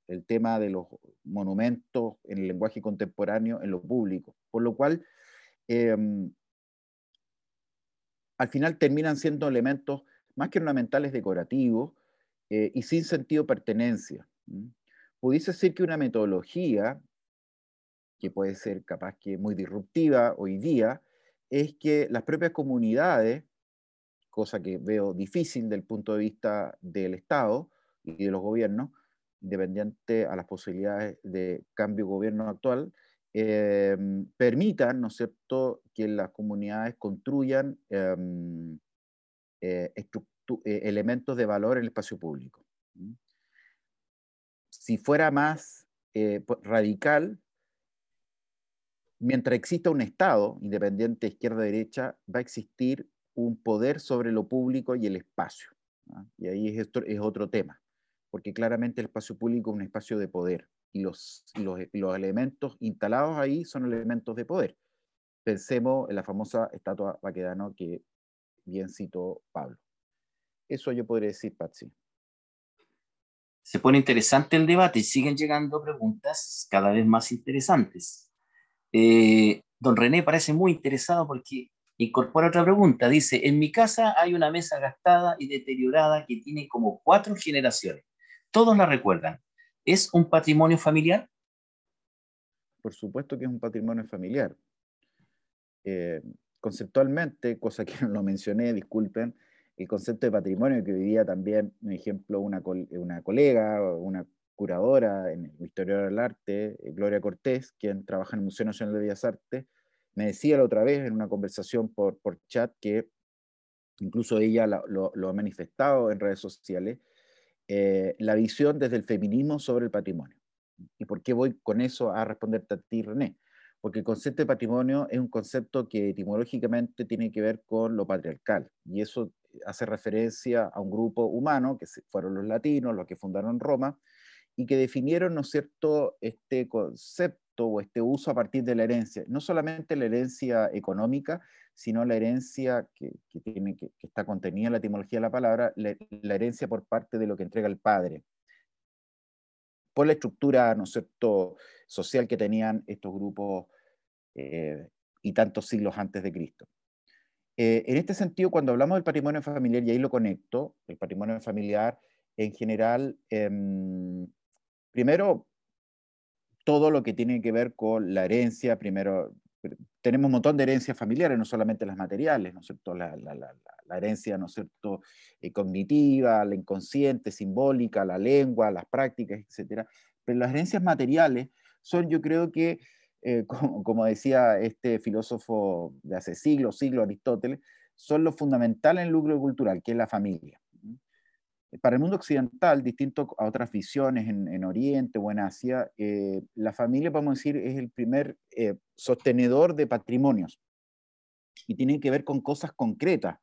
[SPEAKER 2] el tema de los monumentos en el lenguaje contemporáneo en lo público. Por lo cual, eh, al final terminan siendo elementos más que ornamentales decorativos y sin sentido de pertenencia. Pudiese ser que una metodología, que puede ser capaz que muy disruptiva hoy día, es que las propias comunidades, cosa que veo difícil del punto de vista del Estado y de los gobiernos, independiente a las posibilidades de cambio de gobierno actual, permitan, ¿no es cierto?, que las comunidades construyan elementos de valor en el espacio público. Si fuera más radical, mientras exista un Estado independiente izquierda-derecha, va a existir un poder sobre lo público y el espacio. Y ahí es otro tema, porque claramente el espacio público es un espacio de poder y los elementos instalados ahí son elementos de poder. Pensemos en la famosa estatua Baquedano que bien citó Pablo. Eso yo podría decir, Patsy.
[SPEAKER 1] Se pone interesante el debate y siguen llegando preguntas cada vez más interesantes. Don René parece muy interesado porque incorpora otra pregunta. Dice, en mi casa hay una mesa gastada y deteriorada que tiene como 4 generaciones. Todos la recuerdan. ¿Es un patrimonio familiar?
[SPEAKER 2] Por supuesto que es un patrimonio familiar. Eh, Conceptualmente, cosa que no lo mencioné, disculpen, el concepto de patrimonio que vivía también, un ejemplo, una colega, una curadora en el historiador del arte, Gloria Cortés, quien trabaja en el Museo Nacional de Bellas Artes, me decía la otra vez en una conversación por chat que incluso ella lo ha manifestado en redes sociales, la visión desde el feminismo sobre el patrimonio. ¿Y por qué voy con eso a responderte a ti, René? Porque el concepto de patrimonio es un concepto que etimológicamente tiene que ver con lo patriarcal, y eso hace referencia a un grupo humano, que fueron los latinos, los que fundaron Roma, y que definieron, ¿no es cierto?, este concepto o este uso a partir de la herencia, no solamente la herencia económica, sino la herencia que está contenida en la etimología de la palabra, la herencia por parte de lo que entrega el padre, por la estructura, ¿no es cierto?, social que tenían estos grupos y tantos siglos antes de Cristo. En este sentido, cuando hablamos del patrimonio familiar, y ahí lo conecto, el patrimonio familiar en general, primero, todo lo que tiene que ver con la herencia, primero, tenemos un montón de herencias familiares, no solamente las materiales, ¿no es cierto? La herencia, ¿no es cierto?, cognitiva, la inconsciente, simbólica, la lengua, las prácticas, etcétera. Pero las herencias materiales son, yo creo que, como decía este filósofo de hace siglos, Aristóteles, son lo fundamental en el núcleo cultural, que es la familia. Para el mundo occidental, distinto a otras visiones en Oriente o en Asia, la familia, podemos decir, es el primer sostenedor de patrimonios, y tienen que ver con cosas concretas,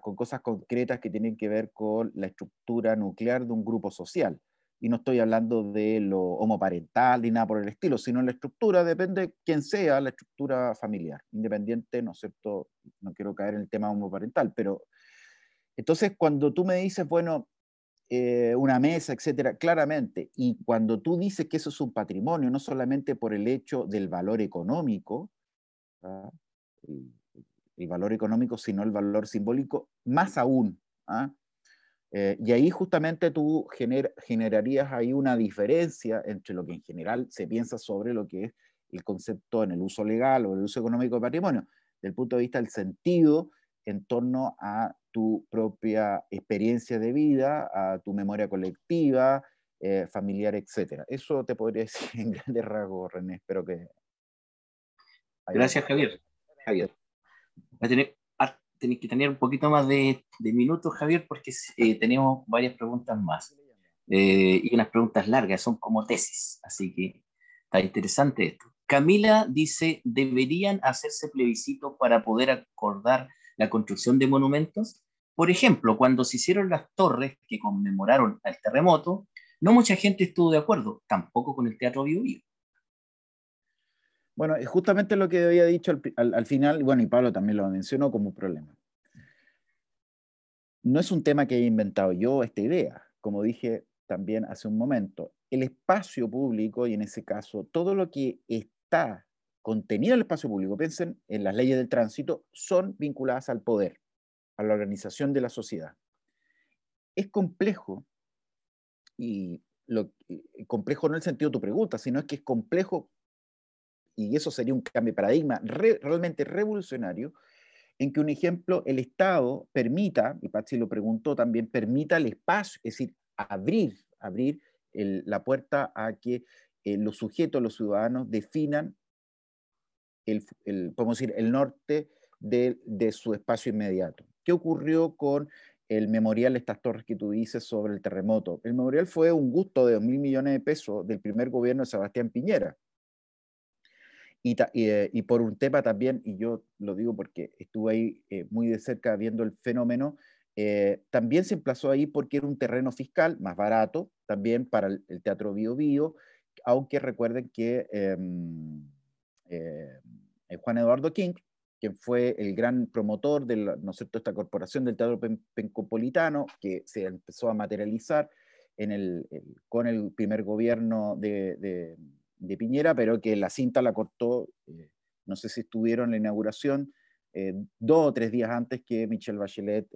[SPEAKER 2] con cosas concretas que tienen que ver con la estructura nuclear de un grupo social. Y no estoy hablando de lo homoparental ni nada por el estilo, sino la estructura, depende de quién sea la estructura familiar, independiente, ¿no es cierto? No quiero caer en el tema homoparental, pero entonces cuando tú me dices, bueno, una mesa, etcétera, claramente, y cuando tú dices que eso es un patrimonio, no solamente por el hecho del valor económico, ¿ah?, el, el valor económico, sino el valor simbólico, más aún. ¿Ah? Y ahí justamente tú generarías ahí una diferencia entre lo que en general se piensa sobre lo que es el concepto en el uso legal o el uso económico de patrimonio, desde el punto de vista del sentido en torno a tu propia experiencia de vida, a tu memoria colectiva, familiar, etc. Eso te podría decir en grandes rasgos, René. Espero que haya...
[SPEAKER 1] Gracias, Javier. Javier. Va a tener, tenéis que tener un poquito más de minutos, Javier, porque tenemos varias preguntas más. Y unas preguntas largas, son como tesis, así que está interesante esto. Camila dice, ¿deberían hacerse plebiscitos para poder acordar la construcción de monumentos? Por ejemplo, cuando se hicieron las torres que conmemoraron el terremoto, no mucha gente estuvo de acuerdo, tampoco con el Teatro Bio Bio.
[SPEAKER 2] Bueno, es justamente lo que había dicho al final, bueno, y Pablo también lo mencionó como problema. No es un tema que haya inventado yo esta idea, como dije también hace un momento. El espacio público, y en ese caso todo lo que está contenido en el espacio público, piensen en las leyes del tránsito, son vinculadas al poder, a la organización de la sociedad. Es complejo, y complejo no en el sentido de tu pregunta, sino es que es complejo, y eso sería un cambio de paradigma realmente revolucionario, en que un ejemplo, el Estado permita, y Patsy lo preguntó también, permita el espacio, es decir, abrir la puerta a que los sujetos, los ciudadanos, definan podemos decir, el norte de su espacio inmediato. ¿Qué ocurrió con el memorial de estas torres que tú dices sobre el terremoto? El memorial fue un gusto de 2.000 millones de pesos del primer gobierno de Sebastián Piñera. Y por un tema también, y yo lo digo porque estuve ahí muy de cerca viendo el fenómeno, también se emplazó ahí porque era un terreno fiscal más barato, también para el Teatro Bio Bio, aunque recuerden que Juan Eduardo King, quien fue el gran promotor de ¿no es cierto?, esta corporación del Teatro Pencopolitano, que se empezó a materializar con el primer gobierno de Piñera, pero que la cinta la cortó, no sé si estuvieron en la inauguración, 2 o 3 días antes que Michelle Bachelet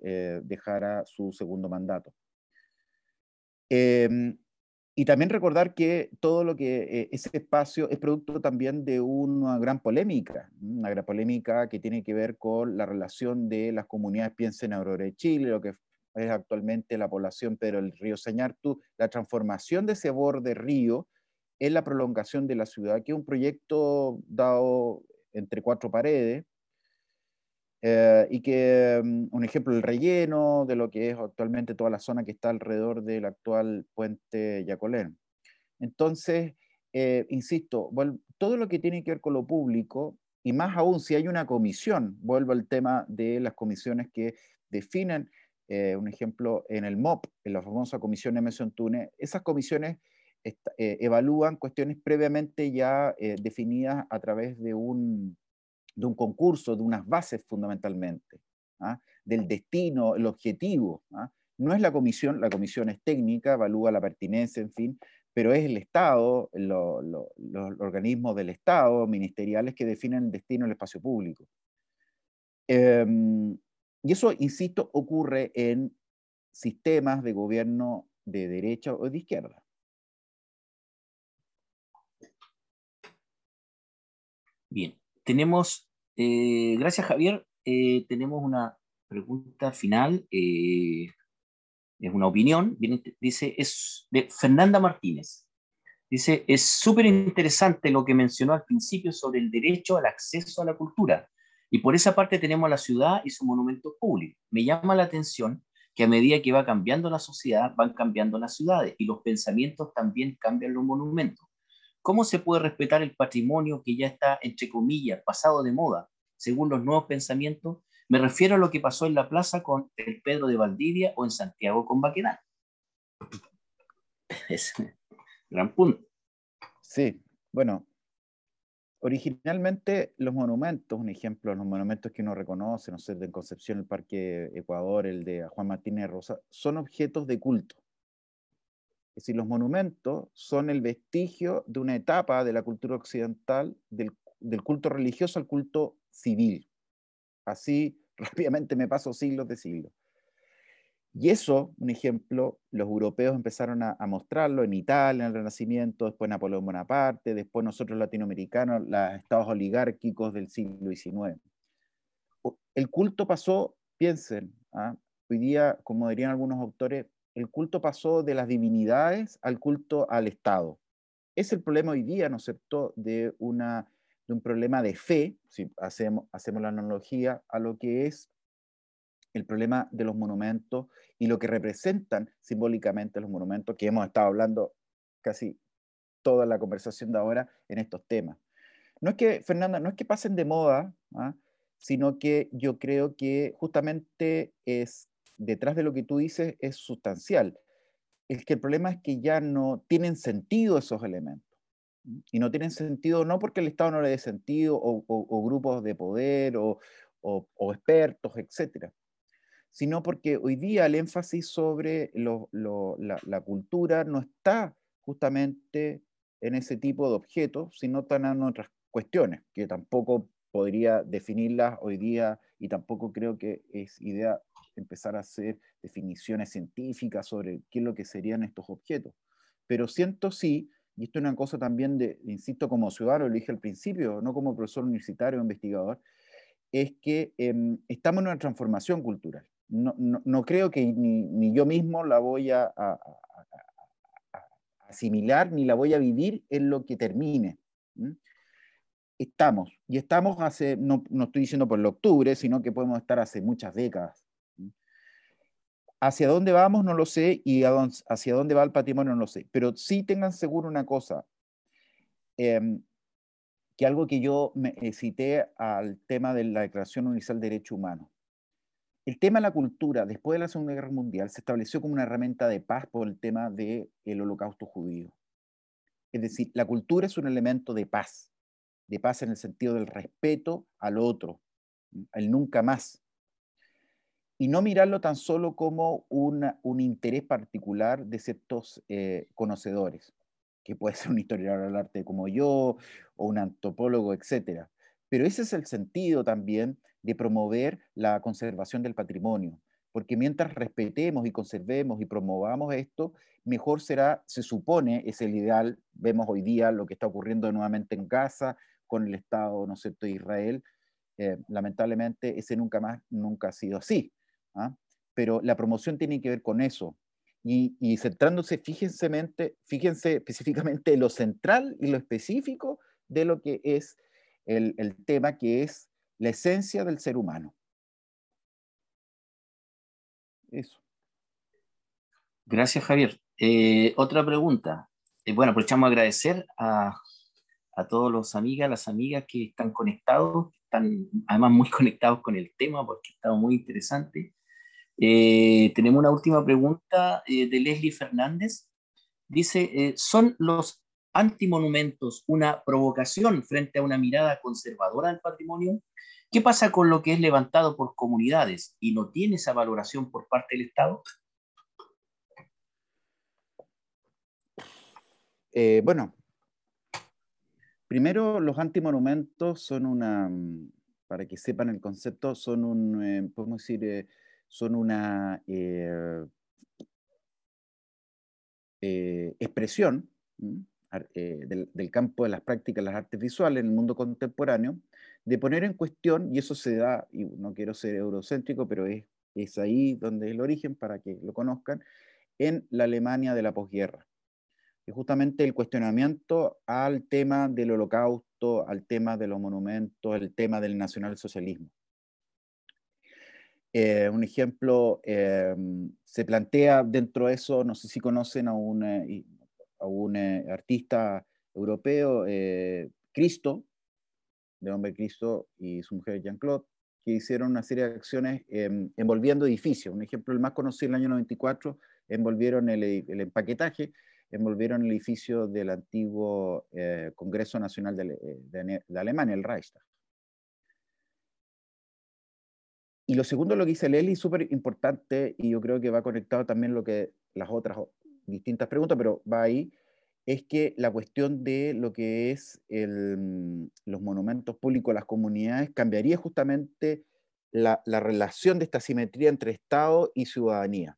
[SPEAKER 2] dejara su segundo mandato. Y también recordar que todo lo que ese espacio es producto también de una gran polémica que tiene que ver con la relación de las comunidades, piensen en Aurora de Chile, lo que es actualmente la población, pero el río Sañartu, la transformación de ese borde río en la prolongación de la ciudad, que es un proyecto dado entre 4 paredes, y que, un ejemplo, el relleno de lo que es actualmente toda la zona que está alrededor del actual puente Yacolén. Entonces, insisto, todo lo que tiene que ver con lo público, y más aún si hay una comisión, vuelvo al tema de las comisiones que definen, un ejemplo, en el MOP, en la famosa comisión Emerson Túnez, esas comisiones evalúan cuestiones previamente ya definidas a través de un concurso, de unas bases fundamentalmente, ¿ah? Del destino, el objetivo. ¿Ah? No es la comisión es técnica, evalúa la pertinencia, en fin, pero es el Estado, los organismos del Estado, ministeriales, que definen el destino del espacio público. Y eso, insisto, ocurre en sistemas de gobierno de derecha o de izquierda.
[SPEAKER 1] Bien, tenemos, gracias Javier, tenemos una pregunta final, es una opinión, dice, es de Fernanda Martínez. Dice, es súper interesante lo que mencionó al principio sobre el derecho al acceso a la cultura. Y por esa parte tenemos la ciudad y sus monumentos públicos. Me llama la atención que a medida que va cambiando la sociedad, van cambiando las ciudades y los pensamientos también cambian los monumentos. ¿Cómo se puede respetar el patrimonio que ya está, entre comillas, pasado de moda, según los nuevos pensamientos? Me refiero a lo que pasó en la plaza con el Pedro de Valdivia o en Santiago con Baquedano. Es un gran punto.
[SPEAKER 2] Sí, bueno, originalmente los monumentos, un ejemplo, los monumentos que uno reconoce, no sé, de Concepción, el Parque Ecuador, el de Juan Martínez Rosa, son objetos de culto. Es decir, los monumentos son el vestigio de una etapa de la cultura occidental, del culto religioso al culto civil. Así rápidamente me paso siglos de siglos. Y eso, un ejemplo, los europeos empezaron a mostrarlo en Italia, en el Renacimiento, después Napoleón Bonaparte, después nosotros latinoamericanos, los estados oligárquicos del siglo XIX. El culto pasó, piensen, ¿ah? Hoy día, como dirían algunos autores, el culto pasó de las divinidades al culto al Estado. Es el problema hoy día, ¿no es cierto?, de un problema de fe, si hacemos la analogía a lo que es el problema de los monumentos y lo que representan simbólicamente los monumentos, que hemos estado hablando casi toda la conversación de ahora en estos temas. No es que, Fernanda, no es que pasen de moda, ¿ah? Sino que yo creo que justamente es, detrás de lo que tú dices, es sustancial. Es que el problema es que ya no tienen sentido esos elementos. Y no tienen sentido no porque el Estado no le dé sentido, o grupos de poder, o expertos, etcétera, sino porque hoy día el énfasis sobre la cultura no está justamente en ese tipo de objetos, sino están en otras cuestiones, que tampoco podría definirlas hoy día, y tampoco creo que es idea empezar a hacer definiciones científicas sobre qué es lo que serían estos objetos. Pero siento sí, y esto es una cosa también insisto, como ciudadano, lo dije al principio, no como profesor universitario o investigador, es que estamos en una transformación cultural. No creo que ni yo mismo la voy a asimilar, ni la voy a vivir en lo que termine. ¿Mm? Y estamos hace, no estoy diciendo por el octubre, sino que podemos estar hace muchas décadas. ¿Mm? Hacia dónde vamos no lo sé, y hacia dónde va el patrimonio no lo sé, pero sí tengan seguro una cosa, que algo que yo me cité al tema de la Declaración Universal de Derechos Humanos. El tema de la cultura, después de la Segunda Guerra Mundial, se estableció como una herramienta de paz por el tema del holocausto judío. Es decir, la cultura es un elemento de paz en el sentido del respeto al otro, al nunca más. Y no mirarlo tan solo como un interés particular de ciertos conocedores, que puede ser un historiador del arte como yo, o un antropólogo, etc. Pero ese es el sentido también de promover la conservación del patrimonio, porque mientras respetemos y conservemos y promovamos esto, mejor será, se supone, es el ideal. Vemos hoy día lo que está ocurriendo nuevamente en Gaza con el Estado, ¿no es cierto?, de Israel. Lamentablemente ese nunca ha sido así. ¿Ah? Pero la promoción tiene que ver con eso. Y centrándose, fíjense específicamente en lo central y lo específico de lo que es el tema, que es la esencia del ser humano. Eso.
[SPEAKER 1] Gracias, Javier. Otra pregunta. Bueno, aprovechamos a agradecer a todos los amigas, las amigas que están conectados, que están además muy conectados con el tema porque ha estado muy interesante. Tenemos una última pregunta de Leslie Fernández. Dice, ¿son los antimonumentos una provocación frente a una mirada conservadora del patrimonio? ¿Qué pasa con lo que es levantado por comunidades y no tiene esa valoración por parte del Estado?
[SPEAKER 2] Bueno, primero los antimonumentos son para que sepan el concepto, son podemos decir, son una expresión del campo de las prácticas, las artes visuales en el mundo contemporáneo, de poner en cuestión, y eso se da, y no quiero ser eurocéntrico, pero es ahí donde es el origen, para que lo conozcan, en la Alemania de la posguerra. Y justamente el cuestionamiento al tema del holocausto, al tema de los monumentos, el tema del nacionalsocialismo. Un ejemplo, se plantea dentro de eso, no sé si conocen a un artista europeo, Cristo, de hombre Cristo y su mujer Jean-Claude, que hicieron una serie de acciones envolviendo edificios. Un ejemplo, el más conocido en el año 94, envolvieron el empaquetaje, envolvieron el edificio del antiguo Congreso Nacional de Alemania, el Reichstag. Y lo segundo, lo que dice Leslie, súper importante, y yo creo que va conectado también lo que las otras distintas preguntas, pero va ahí, es que la cuestión de lo que es los monumentos públicos, las comunidades, cambiaría justamente la relación de esta simetría entre Estado y ciudadanía.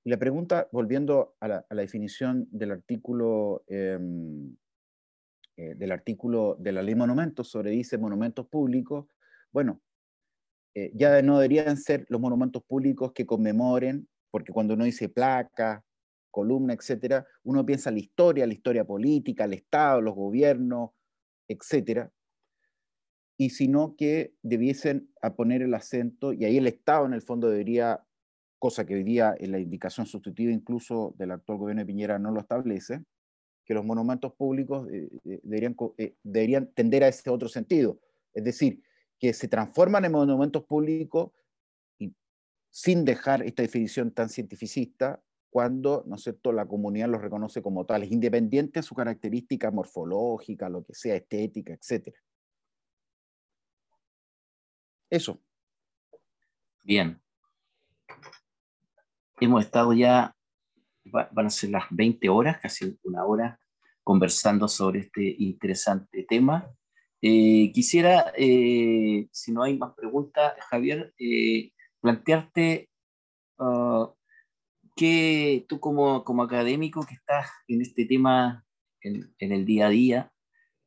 [SPEAKER 2] Y la pregunta, volviendo a la definición del artículo de la ley de monumentos, sobre dice monumentos públicos, bueno, ya no deberían ser los monumentos públicos que conmemoren, porque cuando uno dice placa, columna, etcétera, uno piensa en la historia política, el Estado, los gobiernos, etcétera, y sino que debiesen a poner el acento, y ahí el Estado en el fondo debería, cosa que hoy día en la indicación sustitutiva incluso del actual gobierno de Piñera no lo establece, que los monumentos públicos deberían tender a ese otro sentido, es decir, que se transforman en monumentos públicos y sin dejar esta definición tan cientificista, cuando, ¿no es cierto?, la comunidad los reconoce como tales, independiente de su característica morfológica, lo que sea, estética, etc. Eso.
[SPEAKER 1] Bien, hemos estado ya, van a ser las 20 horas, casi una hora, conversando sobre este interesante tema. Quisiera, si no hay más preguntas, Javier, plantearte uh, que tú como académico que estás en este tema en el día a día,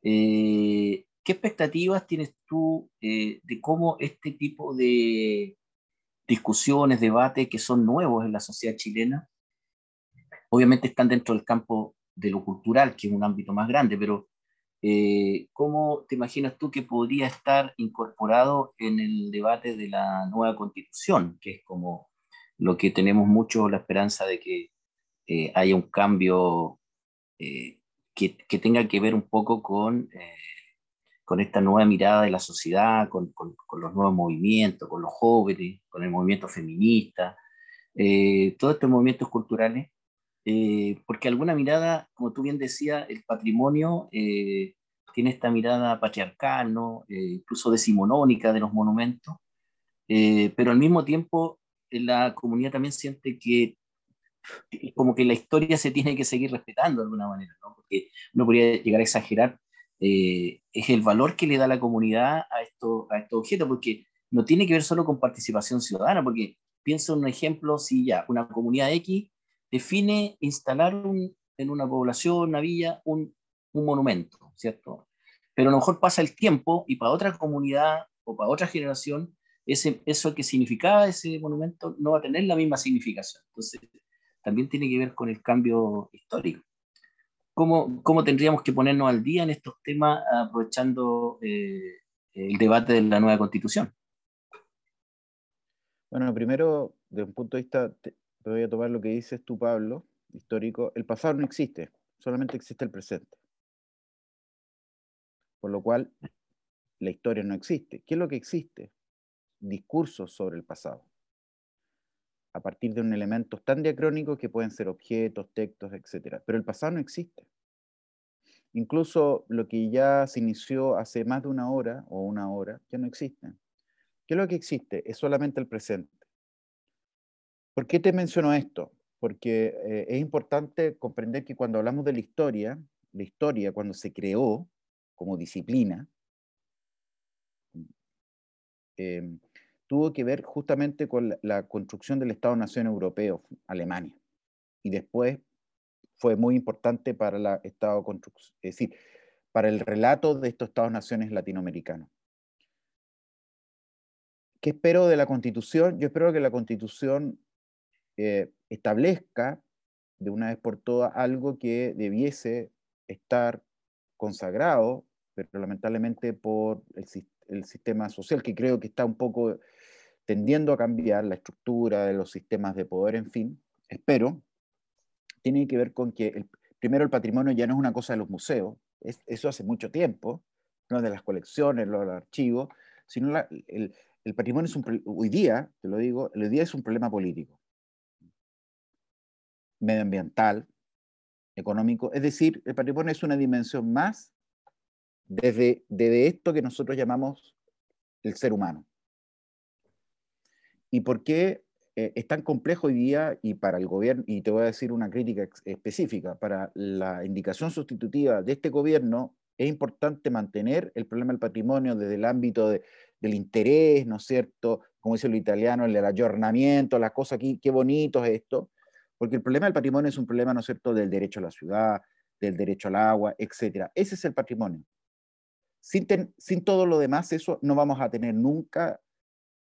[SPEAKER 1] ¿qué expectativas tienes tú de cómo este tipo de discusiones, debates que son nuevos en la sociedad chilena, obviamente están dentro del campo de lo cultural, que es un ámbito más grande, pero ¿cómo te imaginas tú que podría estar incorporado en el debate de la nueva constitución, que es como lo que tenemos mucho la esperanza de que haya un cambio que tenga que ver un poco con esta nueva mirada de la sociedad, con los nuevos movimientos, con los jóvenes, con el movimiento feminista, todos estos movimientos culturales, porque alguna mirada, como tú bien decías, el patrimonio tiene esta mirada patriarcal, ¿no? Incluso decimonónica de los monumentos, pero al mismo tiempo la comunidad también siente que como que la historia se tiene que seguir respetando de alguna manera, ¿no? Porque uno podría llegar a exagerar, es el valor que le da la comunidad a estos objetos, porque no tiene que ver solo con participación ciudadana, porque pienso en un ejemplo, si ya una comunidad X define instalar en una población, una villa, un monumento, ¿cierto? Pero a lo mejor pasa el tiempo y para otra comunidad o para otra generación, eso que significaba ese monumento no va a tener la misma significación. Entonces, también tiene que ver con el cambio histórico. ¿Cómo tendríamos que ponernos al día en estos temas aprovechando el debate de la nueva constitución?
[SPEAKER 2] Bueno, primero desde un punto de vista, te voy a tomar lo que dices tú, Pablo, histórico, el pasado no existe, solamente existe el presente. Por lo cual, la historia no existe. ¿Qué es lo que existe? Discursos sobre el pasado, a partir de un elementos tan diacrónicos que pueden ser objetos, textos, etc. Pero el pasado no existe. Incluso lo que ya se inició hace más de una hora o una hora, ya no existe. ¿Qué es lo que existe? Es solamente el presente. ¿Por qué te menciono esto? Porque es importante comprender que cuando hablamos de la historia cuando se creó como disciplina, eh, tuvo que ver justamente con la construcción del Estado-Nación europeo, Alemania. Y después fue muy importante para el Estado construcción, es decir, para el relato de estos Estados-naciones latinoamericanos. ¿Qué espero de la Constitución? Yo espero que la Constitución establezca de una vez por todas algo que debiese estar consagrado, pero lamentablemente por el sistema social, que creo que está un poco tendiendo a cambiar la estructura de los sistemas de poder, en fin, espero, tiene que ver con que, primero, el patrimonio ya no es una cosa de los museos, eso hace mucho tiempo, no de las colecciones, los archivos, sino el patrimonio es hoy día, te lo digo, hoy día es un problema político, medioambiental, económico, es decir, el patrimonio es una dimensión más desde esto que nosotros llamamos el ser humano. ¿Y por qué es tan complejo hoy día y para el gobierno, y te voy a decir una crítica específica, para la indicación sustitutiva de este gobierno, es importante mantener el problema del patrimonio desde el ámbito del interés, ¿no es cierto? Como dice lo italiano, el ayornamiento, las cosas aquí, qué bonito es esto, porque el problema del patrimonio es un problema, ¿no es cierto?, del derecho a la ciudad, del derecho al agua, etc. Ese es el patrimonio. Sin todo lo demás, eso no vamos a tener nunca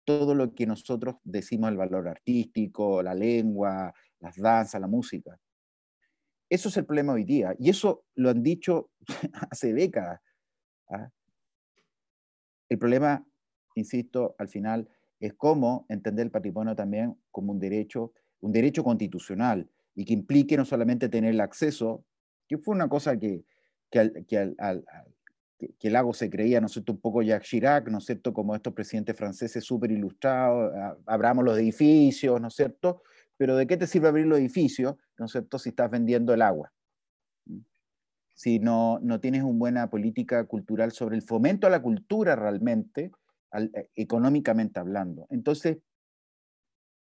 [SPEAKER 2] todo lo que nosotros decimos el valor artístico, la lengua, las danzas, la música. Eso es el problema hoy día, y eso lo han dicho hace décadas. ¿Ah? El problema, insisto, al final, es cómo entender el patrimonio también como un derecho constitucional, y que implique no solamente tener el acceso, que fue una cosa que el lago se creía, ¿no es cierto?, un poco Jacques Chirac, ¿no es cierto?, como estos presidentes franceses súper ilustrados, abramos los edificios, ¿no es cierto?, pero ¿de qué te sirve abrir los edificios, ¿no es cierto?, si estás vendiendo el agua? Si no tienes una buena política cultural sobre el fomento a la cultura realmente, económicamente hablando. Entonces,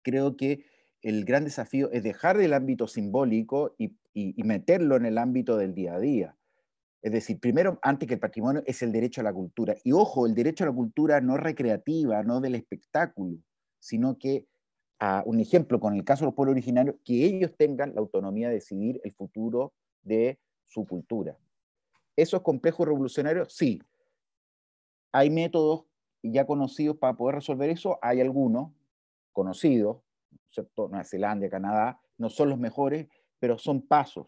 [SPEAKER 2] creo que el gran desafío es dejar del ámbito simbólico y meterlo en el ámbito del día a día. Es decir, primero, antes que el patrimonio, es el derecho a la cultura. Y ojo, el derecho a la cultura no recreativa, no del espectáculo, sino que, un ejemplo con el caso de los pueblos originarios, que ellos tengan la autonomía de decidir el futuro de su cultura. ¿Eso es complejo y revolucionario? Sí. ¿Hay métodos ya conocidos para poder resolver eso? Hay algunos conocidos, ¿cierto? Nueva Zelanda, Canadá, no son los mejores, pero son pasos.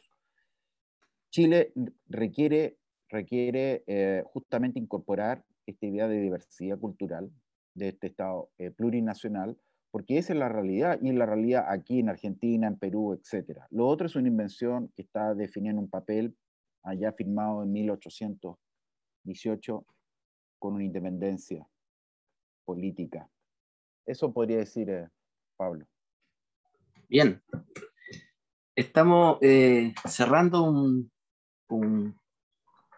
[SPEAKER 2] Chile requiere justamente incorporar esta idea de diversidad cultural de este Estado plurinacional, porque esa es la realidad, y es la realidad aquí en Argentina, en Perú, etc. Lo otro es una invención que está definida en un papel allá firmado en 1818 con una independencia política. Eso podría decir Pablo.
[SPEAKER 1] Bien, estamos cerrando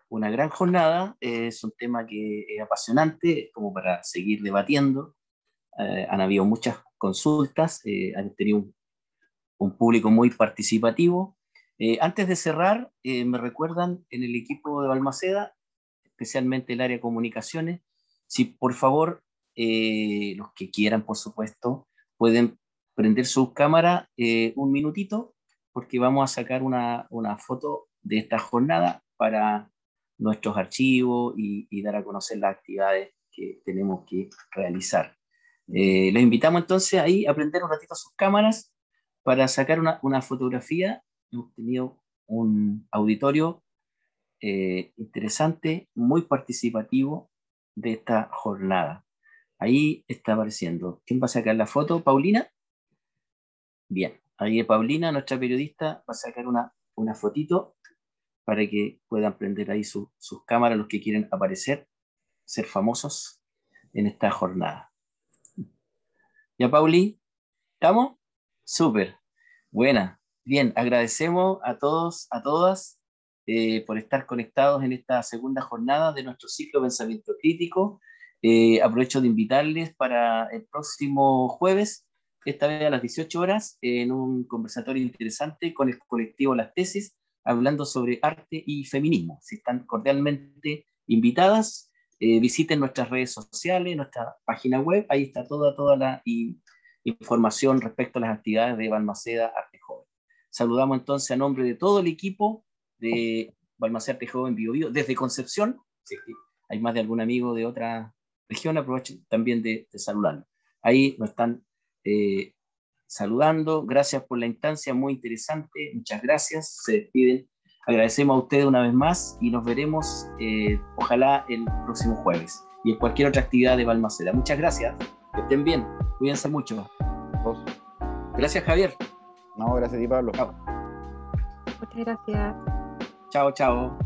[SPEAKER 1] una gran jornada. Es un tema que es apasionante, como para seguir debatiendo. Han habido muchas consultas, han tenido un público muy participativo. Antes de cerrar, me recuerdan en el equipo de Balmaceda, especialmente el área de comunicaciones, si por favor, los que quieran, por supuesto, pueden prender su cámara un minutito, porque vamos a sacar una foto de esta jornada para nuestros archivos y dar a conocer las actividades que tenemos que realizar. Les invitamos entonces ahí a prender un ratito sus cámaras para sacar una fotografía. Hemos tenido un auditorio interesante, muy participativo de esta jornada. Ahí está apareciendo. ¿Quién va a sacar la foto? ¿Paulina? Bien, ahí Paulina, nuestra periodista, va a sacar una fotito para que puedan prender ahí sus cámaras los que quieren aparecer, ser famosos en esta jornada. ¿Ya, Pauli? ¿Estamos? Súper. Buena. Bien, agradecemos a todos, a todas, por estar conectados en esta segunda jornada de nuestro ciclo de Pensamiento Crítico. Aprovecho de invitarles para el próximo jueves, esta vez a las 18 horas, en un conversatorio interesante con el colectivo Las Tesis, hablando sobre arte y feminismo. Si están cordialmente invitadas, visiten nuestras redes sociales, nuestra página web, ahí está toda la información respecto a las actividades de Balmaceda Arte Joven. Saludamos entonces a nombre de todo el equipo de Balmaceda Arte Joven Bio Bio, desde Concepción. Si hay más de algún amigo de otra región, aprovecho también de saludarlo. Ahí nos están saludando. Gracias por la instancia, muy interesante. Muchas gracias. Se despiden. Agradecemos a ustedes una vez más y nos veremos, ojalá, el próximo jueves y en cualquier otra actividad de Balmaceda. Muchas gracias. Que estén bien. Cuídense mucho. Gracias, Javier.
[SPEAKER 2] No, gracias a ti, Pablo.
[SPEAKER 1] Chao.
[SPEAKER 3] Muchas gracias.
[SPEAKER 1] Chao, chao.